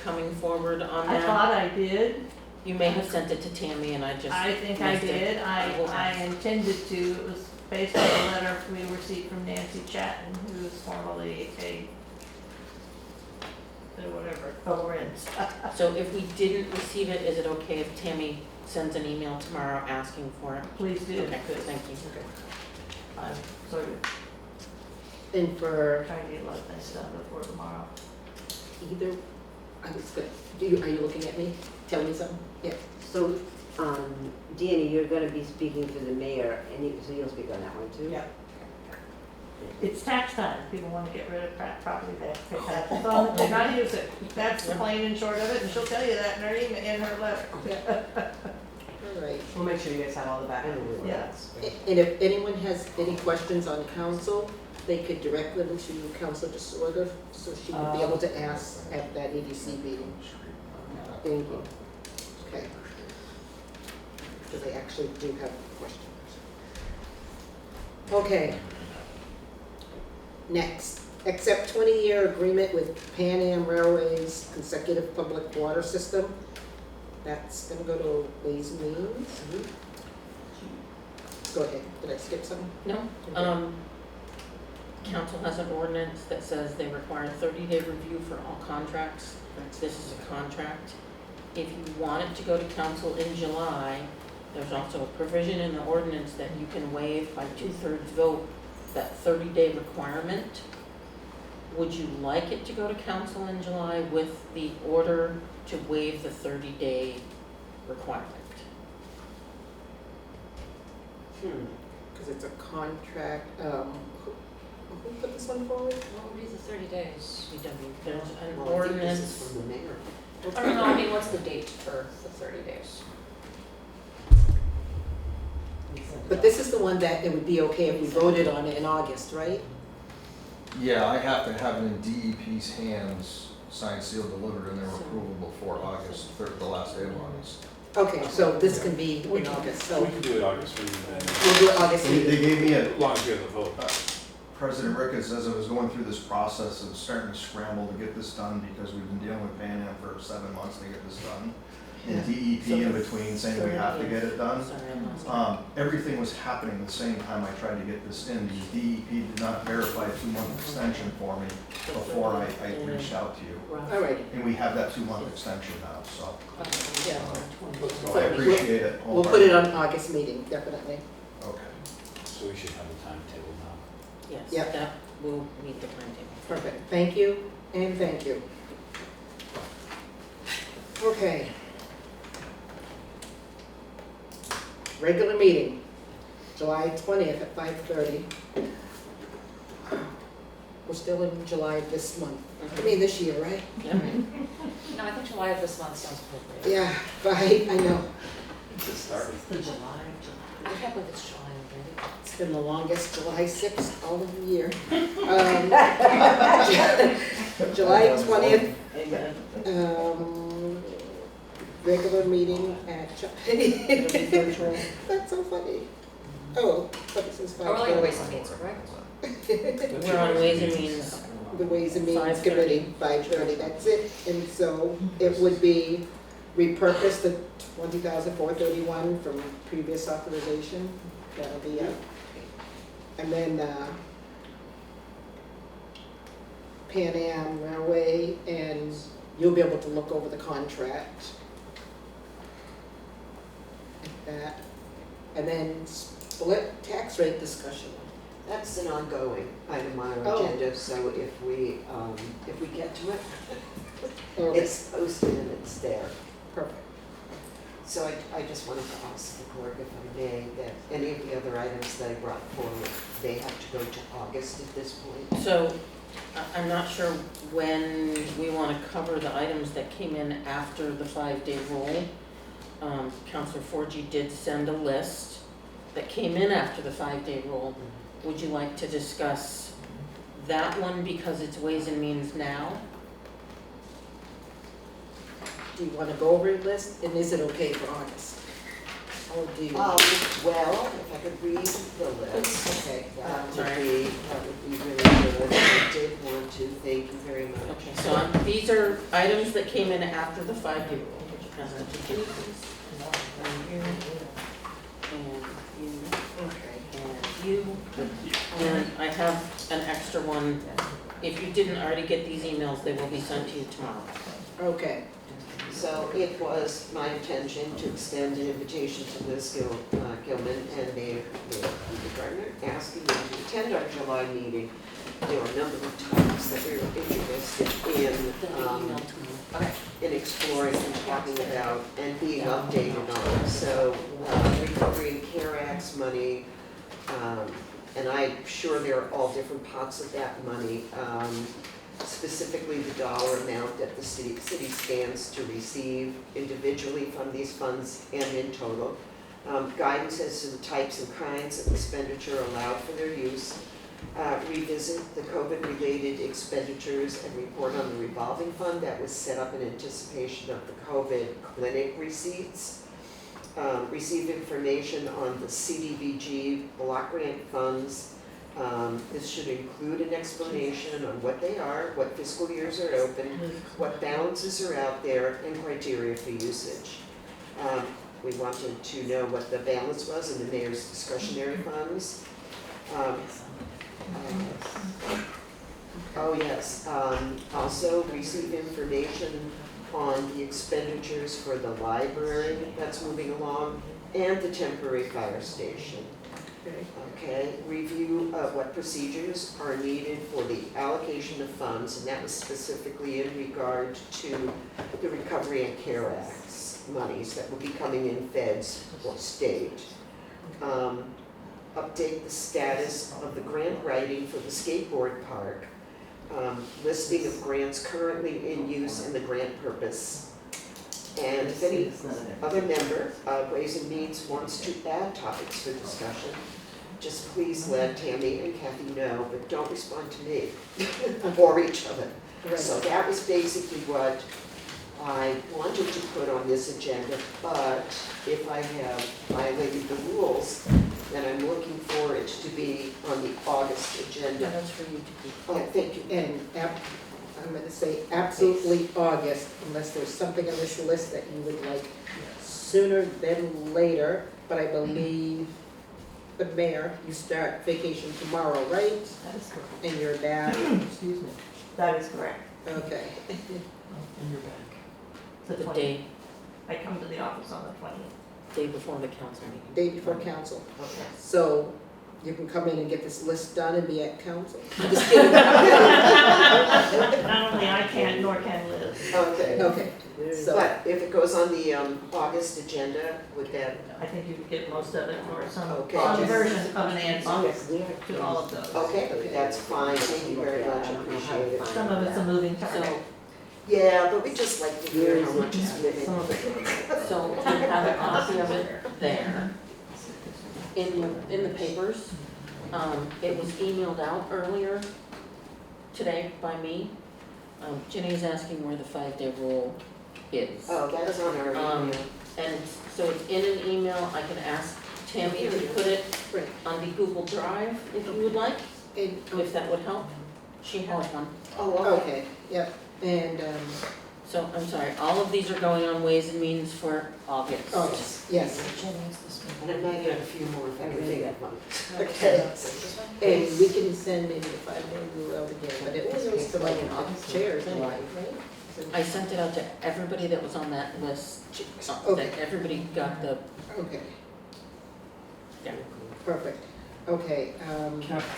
coming forward on I that? thought I did, You may have sent it to Tammy and I just I think I missed it. did, will I ask. intended to, it was based on a letter we received from Nancy Chatton, who is formerly whatever, Lorenz. So if we didn't receive it, is it okay if Tammy sends an email tomorrow asking for it? Please do, Okay, because thank you. I'm sort of And for trying to get a lot of things done before tomorrow. either, I was good, are you looking at me? Tell me something? Yeah. So, Danny, you're gonna be speaking to the mayor, and so you'll speak on that one too? Yeah. It's tax time, people wanna get rid of crap property, they have to pay taxes on it, they're not use it, that's the plain and short of it, and she'll tell you that in her email, in her letter. All right. We'll make sure you guys have all the I backup. know where Yeah. that's. And if anyone has any questions on council, they could direct them to Council Disorder, so she would be able to ask at that EDC meeting. Thank you. Okay. Because I actually do have questions. Okay. Next, accept 20-year agreement with Pan Am Railways consecutive public water system. That's gonna go to Ways and Means. Go ahead, did I skip something? No, council has an ordinance that says they require a 30-day review for all contracts. This is a contract. If you want it to go to council in July, there's also a provision in the ordinance that you can waive by 2/3 vote that 30-day requirement. Would you like it to go to council in July with the order to waive the 30-day requirement? Because it's a contract, who put this one forward? What would be the 30 days? There's an Well, I think this is ordinance. from the mayor. I don't know, I mean, what's the date for the 30 days? But this is the one that it would be okay if we voted on it in August, right? Yeah, I have to have it in DEP's hands, signed, sealed, delivered, and their approval before August, the last day of August. Okay, so this can be in August, so We can do it August meeting then, we'll do it August They meeting. gave me as long as we have a vote. President Ricketts, as I was going through this process of starting to scramble to get this done, because we've been dealing with Pan Am for 7 months to get this done. And DEP in between saying we have to get it done. Sorry, I lost it. Everything was happening the same time I tried to get this in. The DEP did not verify a 2-month extension for me before I reached out to you. All right, And we have that 2-month extension now, so yeah. so I appreciate it. We'll put it on August meeting, definitely. Okay. So we should have a timetable now. Yes, Yep. that will meet the timetable. Perfect, thank you, and thank you. Okay. Regular meeting, July 20th at 5:30. We're still in July this month, I mean this year, right? Yeah. No, I think July of this month sounds appropriate. Yeah, right, I know. It started. The July. I can't believe it's July already. It's been the longest July 6th all of the year. July 20th, Amen. regular meeting at, It'll be virtual. that's so funny. Oh, but this is Oh, we're like a 5:30. waste of means, correct? We're on Ways and Means. The Ways and Means 5:30. Committee, 5:30, that's it. And so it would be repurpose the 20,431 from previous authorization. That'll be it. And then Pan Am Railway, and you'll be able to look over the contract. Like that. And then split tax rate discussion. That's an ongoing item on our Oh. agenda, so if we get to it, Okay, it's posted and it's there. perfect. So I just wanted to ask the clerk, if I may, that any of the other items that I brought forward, they have to go to August at this point. So, I'm not sure when we wanna cover the items that came in after the 5-day rule. Counselor Forgy did send a list that came in after the 5-day rule. Would you like to discuss that one because it's Ways and Means now? Do you want to go over your list, and is it okay for August? Or do you? Well, if I could read the list, Okay. that would Sorry. be really good. I did want to thank you very much. Okay, so these are items that came in after the 5-day rule. Would you pass that to Kitty, please? And you, Okay. and you, and I have an extra one. If you didn't already get these emails, they will be sent to you tomorrow. Okay. So it was my intention to extend an invitation to Liz Gilman and Mayor Gardner, asking them to attend our July meeting. There were a number of topics that we were interested in exploring and talking about and being updated on. So Recovery and Care Act's money, and I'm sure there are all different pots of that money. Specifically the dollar amount that the city stands to receive individually from these funds and in total. Guidance as to the types and kinds of expenditure allowed for their use. Revisit the COVID-related expenditures and report on the revolving fund that was set up in anticipation of the COVID clinic receipts. Receive information on the CDBG block grant funds. This should include an explanation on what they are, what fiscal years are open, what balances are out there, and criteria for usage. We wanted to know what the balance was in the mayor's discretionary funds. Oh, yes, also receive information on the expenditures for the library that's moving along and the temporary fire station. Okay. Okay, review of what procedures are needed for the allocation of funds, and that was specifically in regard to the Recovery and Care Act's monies that will be coming in feds or state. Update the status of the grant writing for the skateboard park. Listing of grants currently in use and the grant purpose. And if any other member of Ways and Means wants to add topics for discussion, just please let Tammy and Kathy know, but don't respond to me or each other. Right. So that was basically what I wanted to put on this agenda, but if I have violated the rules, then I'm looking for it to be on the August agenda. That's for you to keep. Oh, thank you. And I'm going to say absolutely August, unless there's something on this list that you would like sooner than later. But I believe the mayor, you start vacation tomorrow, right? That is correct. And you're back, Excuse me. That is correct. okay. And you're back. The The 20th. day, I come to the office on the 20th. day before the council meeting. Day before council. Okay. So you can come in and get this list done and be at council. I'm just kidding. Not only I can, nor can Liz. Okay. Okay, so, But if it goes on the August agenda, would that, I think you could get most of it or some Okay. version of an answer August. to all of those. okay, that's fine, thank you very much, appreciate it. Some of it's a moving target. So, Yeah, but we just like to hear how much is moving. Some of it. so you have a copy of it there in the papers. It was emailed out earlier today by me. Ginny's asking where the 5-day rule is. Oh, that's on our email. And so it's in an email, I can ask Tammy to put it Right. on the Google Drive if you would like, and, if that would help. She has one. Oh, okay. okay, yep, and, So, I'm sorry, all of these are going on Ways and Means for August. oh, yes, And I might have a few more if I can think of one. okay. And we can send maybe the 5-day rule out again, but it was to like chairs anyway, right? So- I sent it out to everybody that was on that list, Okay. that everybody got the, Okay, yeah. perfect, okay,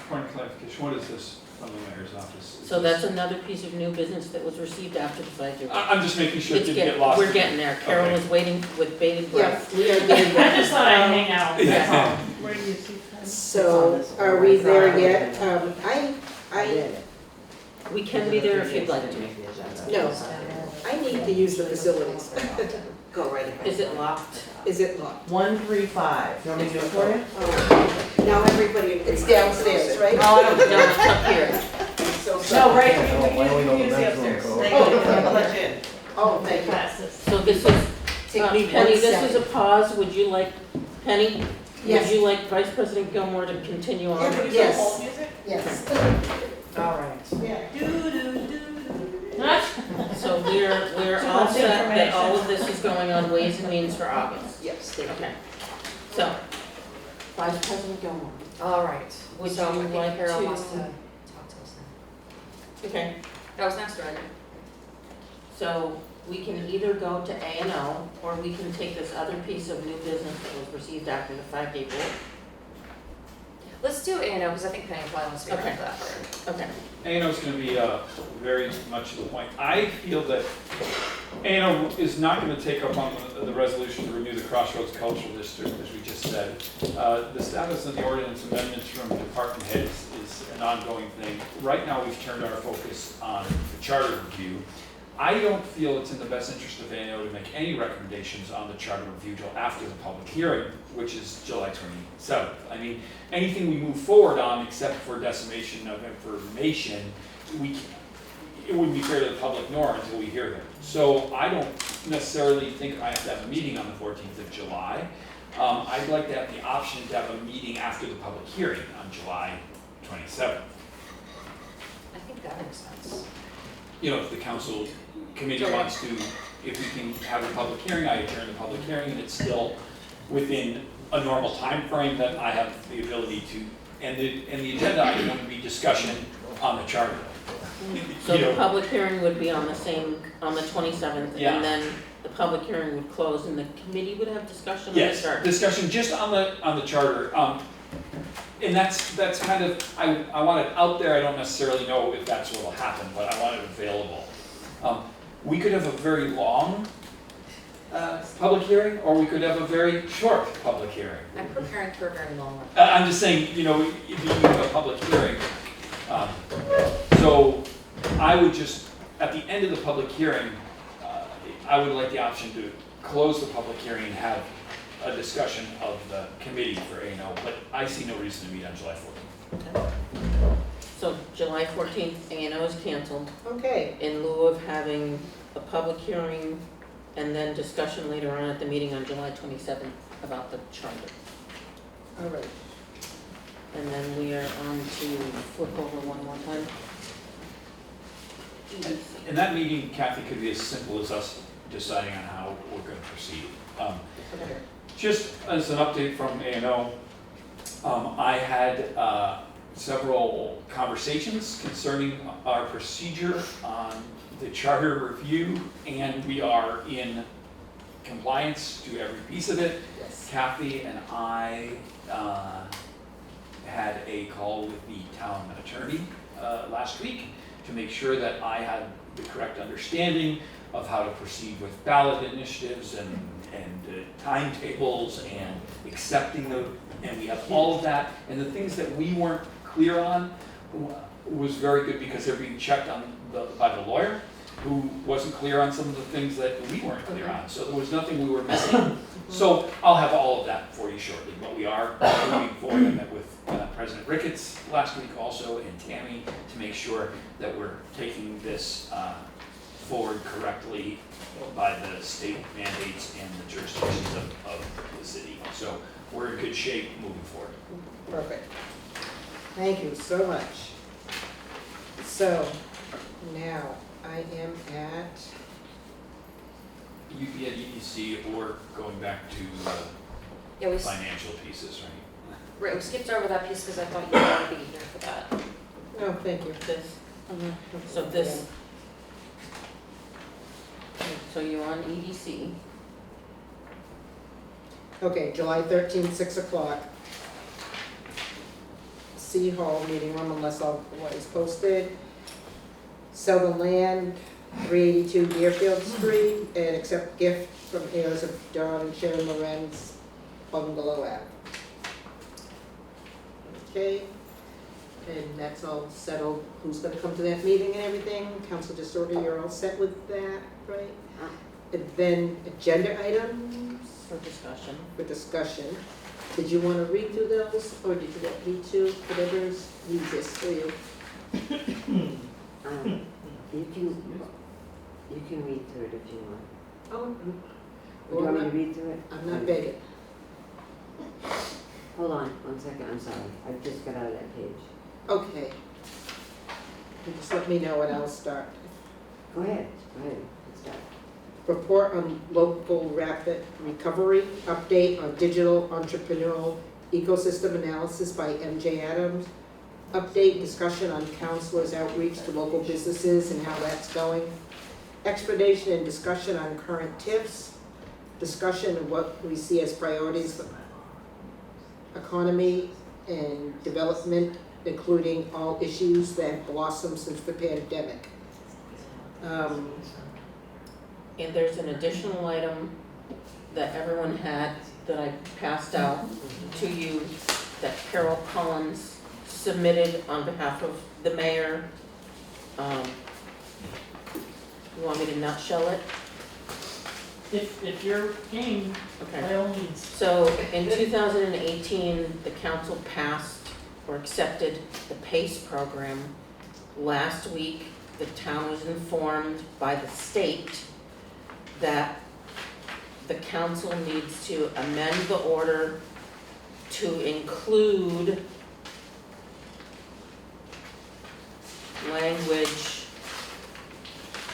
Point of clarification, what is this from the mayor's office? Is So this- that's another piece of new business that was received after the 5-day. I'm just making sure it It's didn't get getting, lost. we're getting there. Carol Okay. was waiting with bated yeah, breath. we are getting I there. just thought I'd hang out, that's all. Yeah. Where do you see that? So, are we there yet? I We can be there if you'd like to. No. need to use the facilities. Go right ahead. Is it locked? Is it locked? 135, you want me to do it for you? Now everybody. It's downstairs, right? Oh, I don't, No, it's up here. no, right, Why don't we know you the can use the maximum upstairs. code? Thank you, I'll let you in. Oh, thank you. Fastest. So this is, Take me Penny, one this is a second. pause. Would you like, Penny? Yes. Would you like Vice President Gilmore to continue on? Yes, yes. All right. So we're Too all much set that all of information. this is going on Ways and Means for August. Yes, thank you. Okay. So, Vice President Gilmore, All right. would So I you think like Carol to? wants to talk to us now. Okay, That was next, right? so we can either go to A&O, or we can take this other piece of new business that was received after the 5-day rule. Let's do A&O, because I think Penny probably wants to be around Okay. for that part. Okay. A&O is going to be very much to the point. I feel that A&O is not going to take up on the resolution to renew the Crossroads Cultural District, as we just said. The status of the ordinance amendments from department heads is an ongoing thing. Right now, we've turned our focus on the charter review. I don't feel it's in the best interest of A&O to make any recommendations on the charter review till after the public hearing, which is July 27th. I mean, anything we move forward on, except for decimation of information, it wouldn't be fair to the public nor until we hear them. So I don't necessarily think I have to have a meeting on the 14th of July. I'd like to have the option to have a meeting after the public hearing on July 27th. I think that makes sense. You know, if the council committee wants to, if we can have a public hearing, I adjourn the public hearing, and it's still within a normal time frame, then I have the ability to, and the agenda item would be discussion on the charter. So You the know, public hearing would be on the 27th, Yeah. and then the public hearing would close, and the committee would have discussion on the yes, charter. discussion just on the charter. And that's kind of, I want it out there, I don't necessarily know if that's what will happen, but I want it available. We could have a very long public hearing, or we could have a very short public hearing. I'm preparing for a very long one. I'm just saying, you know, if you have a public hearing, so I would just, at the end of the public hearing, I would like the option to close the public hearing and have a discussion of the committee for A&O, but I see no reason to meet on July 14th. So July 14th, A&O is canceled Okay, in lieu of having a public hearing and then discussion later on at the meeting on July 27th about the charter. all right. And then we are on to flip over one more time. And that meeting, Kathy, could be as simple as us deciding on how we're going to proceed. Okay. Just as an update from A&O, I had several conversations concerning our procedure on the charter review, and we are in compliance to every piece of it. Yes. Kathy and I had a call with the town attorney last week, to make sure that I had the correct understanding of how to proceed with ballot initiatives and timetables and accepting them, and we have all of that. And the things that we weren't clear on was very good because they're being checked on by the lawyer, who wasn't clear on some of the things that we weren't clear on. So there was nothing we were missing. So I'll have all of that for you shortly, but we are moving forward. I met with President Ricketts last week also, and Tammy, to make sure that we're taking this forward correctly by the state mandates and the jurisdictions of the city. So we're in good shape moving forward. Perfect. Thank you so much. So, now, I am at, You be at EDC or going back to Yeah, we, financial pieces, right? right, we skipped over that piece because I thought you were going to be here for that. no, thank you. This, so this, so you're on E EDC. Okay, July 13th, 6 o'clock. City Hall meeting room unless otherwise posted. Sell the land, 382 Greenfield Street, and accept gift from heirs of Don and Sharon Lorenz, Bungalow Ave. Okay, and that's all settled. Who's gonna come to that meeting and everything? Council Disorder, you're all set with that, right? And then agenda items For discussion. for discussion. Did you wanna read through those, or did you want me to? Whatever's easiest for you. You can read through it if you want. Oh, Would you want me to read through it? I'm not begging. Hold on, 1 second, I'm sorry, I just got out of that page. Okay. You just let me know and I'll start. Go ahead, let's start. Report on local rapid recovery, update on digital entrepreneurial ecosystem analysis by MJ Adams, update discussion on counselors' outreach to local businesses and how that's going, explanation and discussion on current tips, discussion of what we see as priorities, economy and development, including all issues that have blossomed since the pandemic. And there's an additional item that everyone had that I passed out to you that Carol Collins submitted on behalf of the mayor. You want me to nutshell it? If you're game, Okay. by all means. So in 2018, the council passed or accepted the PACE program. Last week, the town was informed by the state that the council needs to amend the order to include language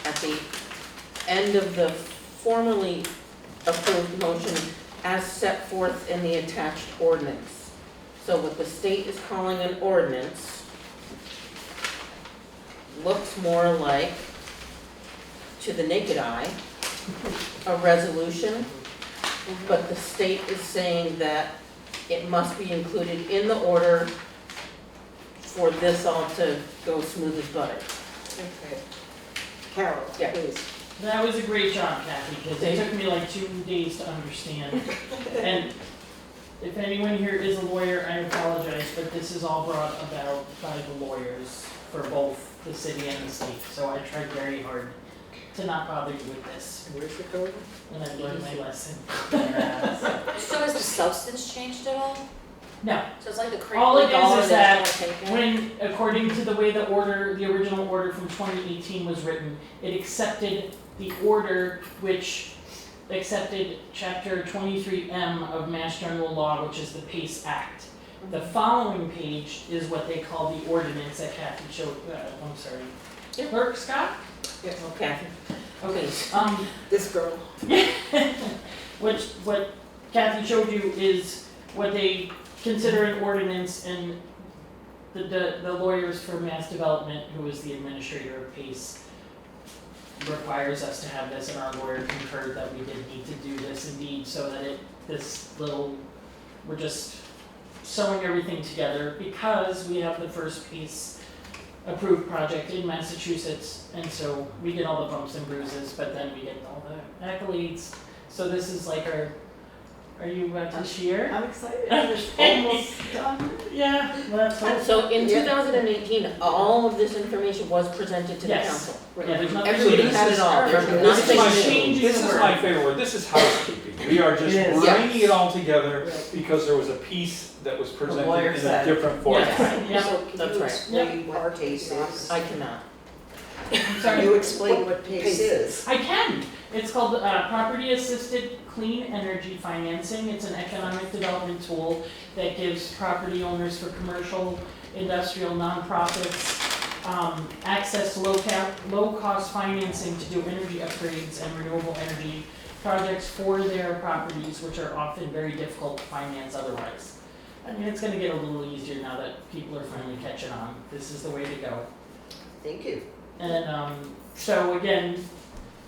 at the end of the formally approved motion as set forth in the attached ordinance. So what the state is calling an ordinance looks more like, to the naked eye, a resolution, but the state is saying that it must be included in the order for this all to go smooth as butter. Okay. Carol, Yeah. please. That was a great job, Kathy, because it took me like 2 days to understand. And if anyone here is a lawyer, I apologize, but this is all brought about by the lawyers for both the city and the state. So I tried very hard to not bother you with this, Where's it going? and I learned my lesson. So has the substance changed at all? No, So it's like the All it is dollar is they're that trying to take in? when, according to the way the order, the original order from 2018 was written, it accepted the order which accepted chapter 23M of Mass General Law, which is the PACE Act. The following page is what they call the ordinance that Kathy showed, I'm sorry. Clerk Scott? Okay. Okay. This girl. What Kathy showed you is what they consider an ordinance, and the lawyers for Mass Development, who is the administrator of PACE, requires us to have this, and our lawyer concurred that we did need to do this indeed, so that we're just sewing everything together, because we have the first piece approved project in Massachusetts, and so we get all the bumps and bruises, but then we get all the accolades. So this is like are you about to share? I'm excited, it's almost done. Yeah, let's hope. So in Yeah. 2018, all of this information was presented to the Yes. council. Yeah, there's nothing. Everybody this had is- it all, there's This is nothing my, new. Changes this is were- my favorite word, this is housekeeping. We are just It is. bringing it all together Right. because there was a piece that was presented lawyer in a said. different format. Yeah, yeah, So can that's you right. explain what PACE is? I cannot. I'm Can sorry. you explain what PACE is? I can. It's called Property Assisted Clean Energy Financing. It's an economic development tool that gives property owners for commercial, industrial, nonprofits access to low-cost financing to do energy upgrades and renewable energy projects for their properties, which are often very difficult to finance otherwise. I mean, it's gonna get a little easier now that people are finally catching on. This is the way to go. Thank you. And so again,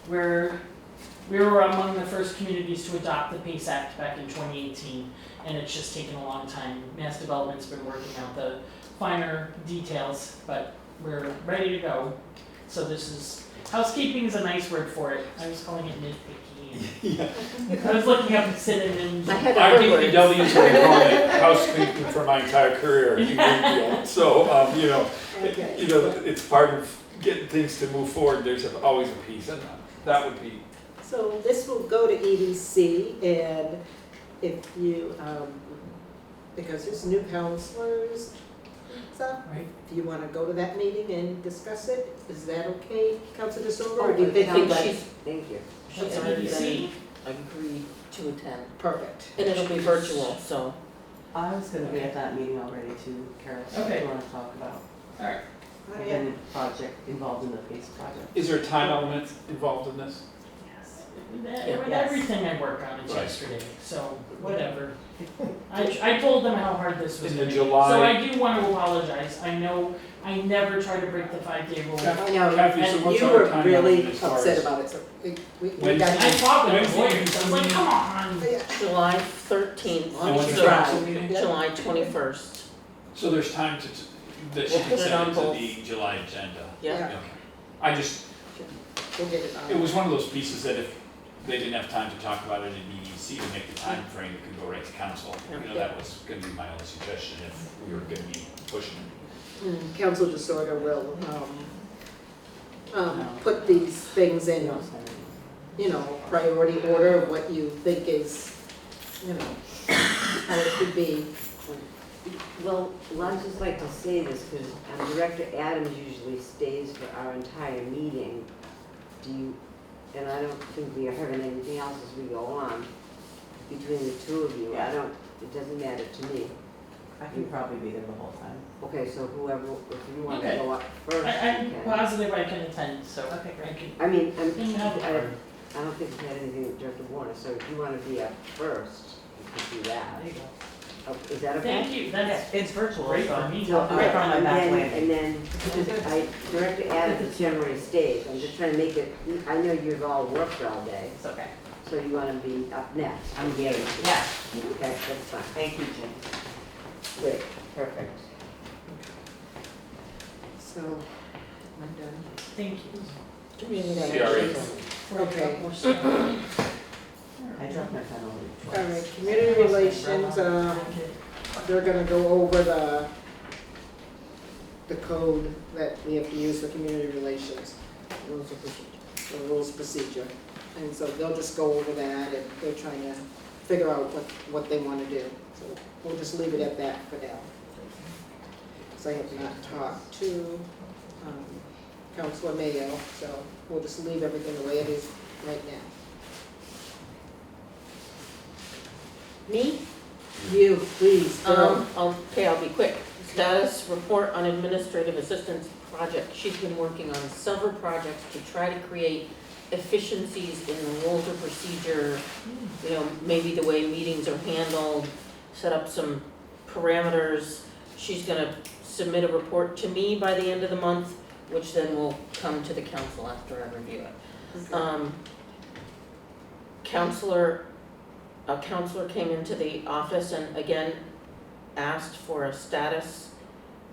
we were among the first communities to adopt the PACE Act back in 2018, and it's just taken a long time. Mass Development's been working out the finer details, but we're ready to go. So this is, housekeeping is a nice word for it. I was calling it nitpicky. I was looking up synonyms. I had Our other words. DPW's been calling it housekeeping for my entire career in Greenfield. So, Okay. it's part of getting things to move forward, there's always a piece, and that would be, So this will go to EDC, and if you, because there's new counselors and stuff, Right. if you wanna go to that meeting and discuss it, is that okay, Councilor DeSilva, Oh, or do you think I think you'd like? she's Thank you. she's At already EDC. agreed to attend, Perfect. and it'll be virtual, so. I was gonna be at that meeting already too, Carol, so Okay. if you wanna talk about Oh, the yeah. project involved in the PACE project. is there a time element involved in this? Yes. Yeah. With Yes. everything I work on is Right. yesterday, so whatever. I told them how hard this was In gonna the be. July- So I do wanna apologize. I know I never try to break the 5-day rule. I know, Kathy, so and what's you our were timeline really as far upset as- about it, so we Wednesday? got. I fought with the Wednesday, lawyers, I was like, come on. Yeah. July 13th, And when's the so council meeting? July 21st. So there's time to, that she We'll can put it send on it to both. the July agenda. Yeah. Yeah. Okay. I just, We'll get it on. it was one of those pieces that if they didn't have time to talk about it in EDC to make the time frame, it could go right to council. That was gonna be my only suggestion if we were gonna be pushing it. Council disorder will, put these things in, priority order of what you think is, how it should be. Well, I'd just like to say this, because Director Adams usually stays for our entire meeting. And I don't think we are having anything else as we go on between the two of you. It doesn't matter to me. I can probably be there the whole time. Okay, so whoever, if you want to Okay. go up first, you I'm can. positive I can attend, so Okay, I great. can. I mean, Yeah. I don't think we had anything with Director Warner, so if you want to be up first, you can do that. There you go. Oh, is that okay? Thank you, that's It's virtual, great so for me. So, I'll do it from my and back then, landing. and then, Director Adams generally stays, I'm just trying to make it, I know you've all worked all day, It's okay. so you wanna be up next. I'm getting, yeah, Okay, that's fine, thank you, Jim. great, perfect. So, I'm done. Thank you. CRA. Okay. I dropped my pen over All right, community relations, they're gonna go over the code that we have to use for community relations, rules of procedure, the rules of procedure. And so they'll just go over that, and they're trying to figure out what they wanna do. So we'll just leave it at that for now. So I have not talked to, Councilor Mayo, so we'll just leave everything the way it is right now. Me? You, please, go. I'll be quick. Status report on administrative assistance project. She's been working on several projects to try to create efficiencies in the rules of procedure, maybe the way meetings are handled, set up some parameters. She's gonna submit a report to me by the end of the month, which then will come to the council after I review it. A counselor came into the office and again asked for a status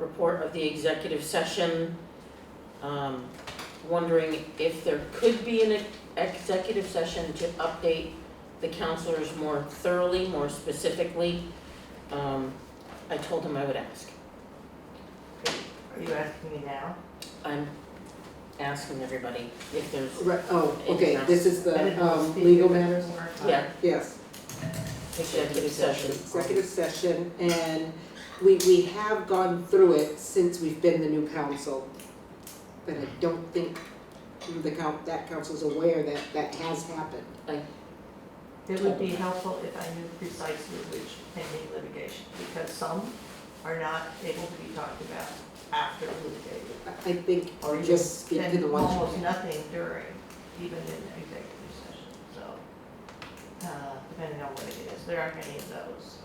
report of the executive session. Wondering if there could be an executive session to update the counselors more thoroughly, more specifically. I told him I would ask. Are you asking me now? I'm asking everybody if there's, Right, oh, okay, Anything this is I didn't the, want to speak legal if it matters? weren't- yeah, Yes. executive session. Executive session, and we have gone through it since we've been the new council. But I don't think that council's aware that that has happened. It would be helpful if I knew precisely which pending litigation, because some are not able to be talked about after litigated. I think, Or or you just speak to the ones. almost nothing during, even in executive session, so, depending on what it is, there aren't many of those.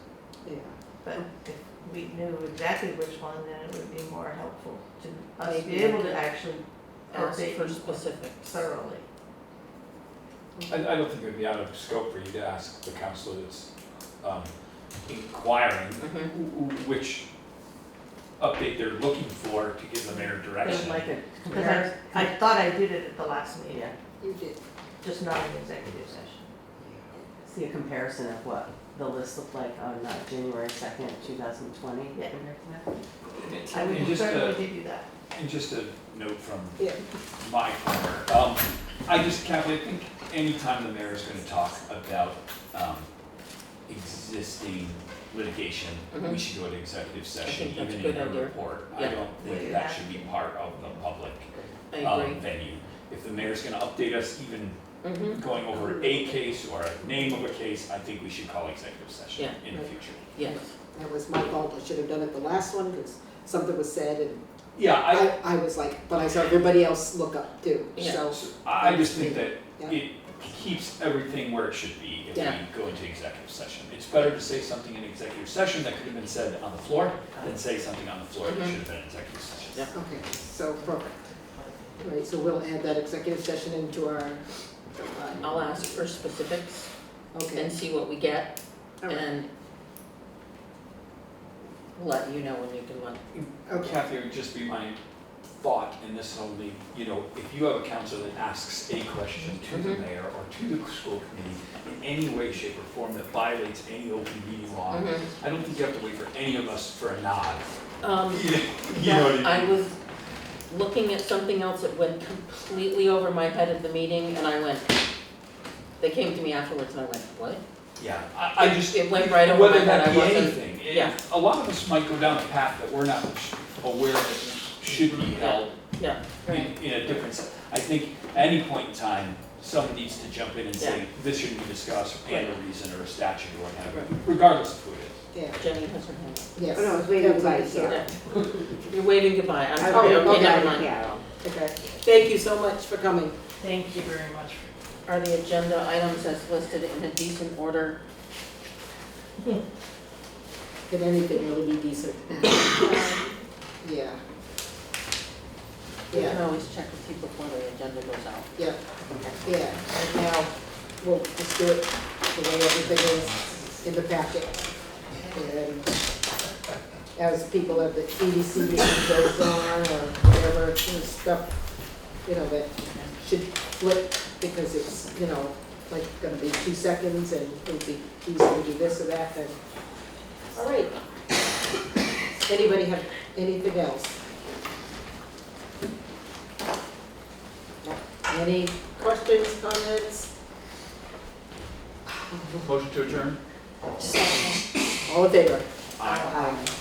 Yeah. But if we knew exactly which one, then it would be more helpful to us Maybe be able I to could actually Ask update for you specifics. thoroughly. I don't think it would be out of scope for you to ask the counselor that's inquiring which update they're looking for to give the mayor There's direction. like a Because comparison. I thought I did it at the last meeting, Yeah, You did. just not in executive session. see a comparison of what the list looked like on January 2nd, 2020 Yeah. compared to that. I And would just certainly a, give you that. and just a note from Yeah. my corner, Kathleen, I think anytime the mayor is gonna talk about, existing litigation, we should go to executive session, think that's even a in good her idea. report. I Yeah. don't think that should be part of the public, I agree. venue. If the mayor's gonna update us even Mm-hmm, going over a case or a name of a case, I think we should call executive session Yeah. in the future. yes. That was my fault. I should have done it the last one because something was said and Yeah, I was like, but I saw everybody else look up too, Yeah. so. I just think that Yeah. it keeps everything where it should be if Yeah. we go into executive session. It's better to say something in executive session that could have been said on the floor than say something on the floor that Mhm. should have been in executive session. Yeah. Okay, so perfect. Right, so we'll add that executive session into our. I'll ask for specifics Okay, and see what we get all right, and let you know when you can run. okay, Kathy, it would just be my thought, and this only, if you have a counselor that asks a question to the Mhm. mayor or to the school committee in any way, shape, or form that violates any open meeting law, I don't think you have to wait for any of us for a nod. You know what I I mean? was looking at something else that went completely over my head at the meeting and I went, they came to me afterwards and I went, what? Yeah, I just. It went right over my Whether head, that I be wasn't. anything, a lot of us might go down a path that we're not aware that should be held Yeah, right. in a different sense. I think at any point in time, someone needs to jump in and say, this shouldn't be discussed, and a reason or a statute or whatever, regardless of who it is. yeah, Jenny has her hand up. yes. Oh, no, I was waiting by That's- Carol. Yeah. You're waving goodbye, I'm I sorry, was okay, waiting never by mind. Carol. Okay, thank you so much for coming. Thank you very much. Are the agenda items as listed in a decent order? Can anything really be decent? Yeah. We Yeah. can always check with you before the agenda goes out. Yeah, yeah, and now we'll just do it the way everything is in the packet. And as people at the EDC meeting goes on or whatever, there's stuff, that should flip because it's, like gonna be 2 seconds and it'll be easy to do this or that and, all right. Anybody have anything else? Any questions, comments? Motion to adjourn? All in favor? Aye. Aye.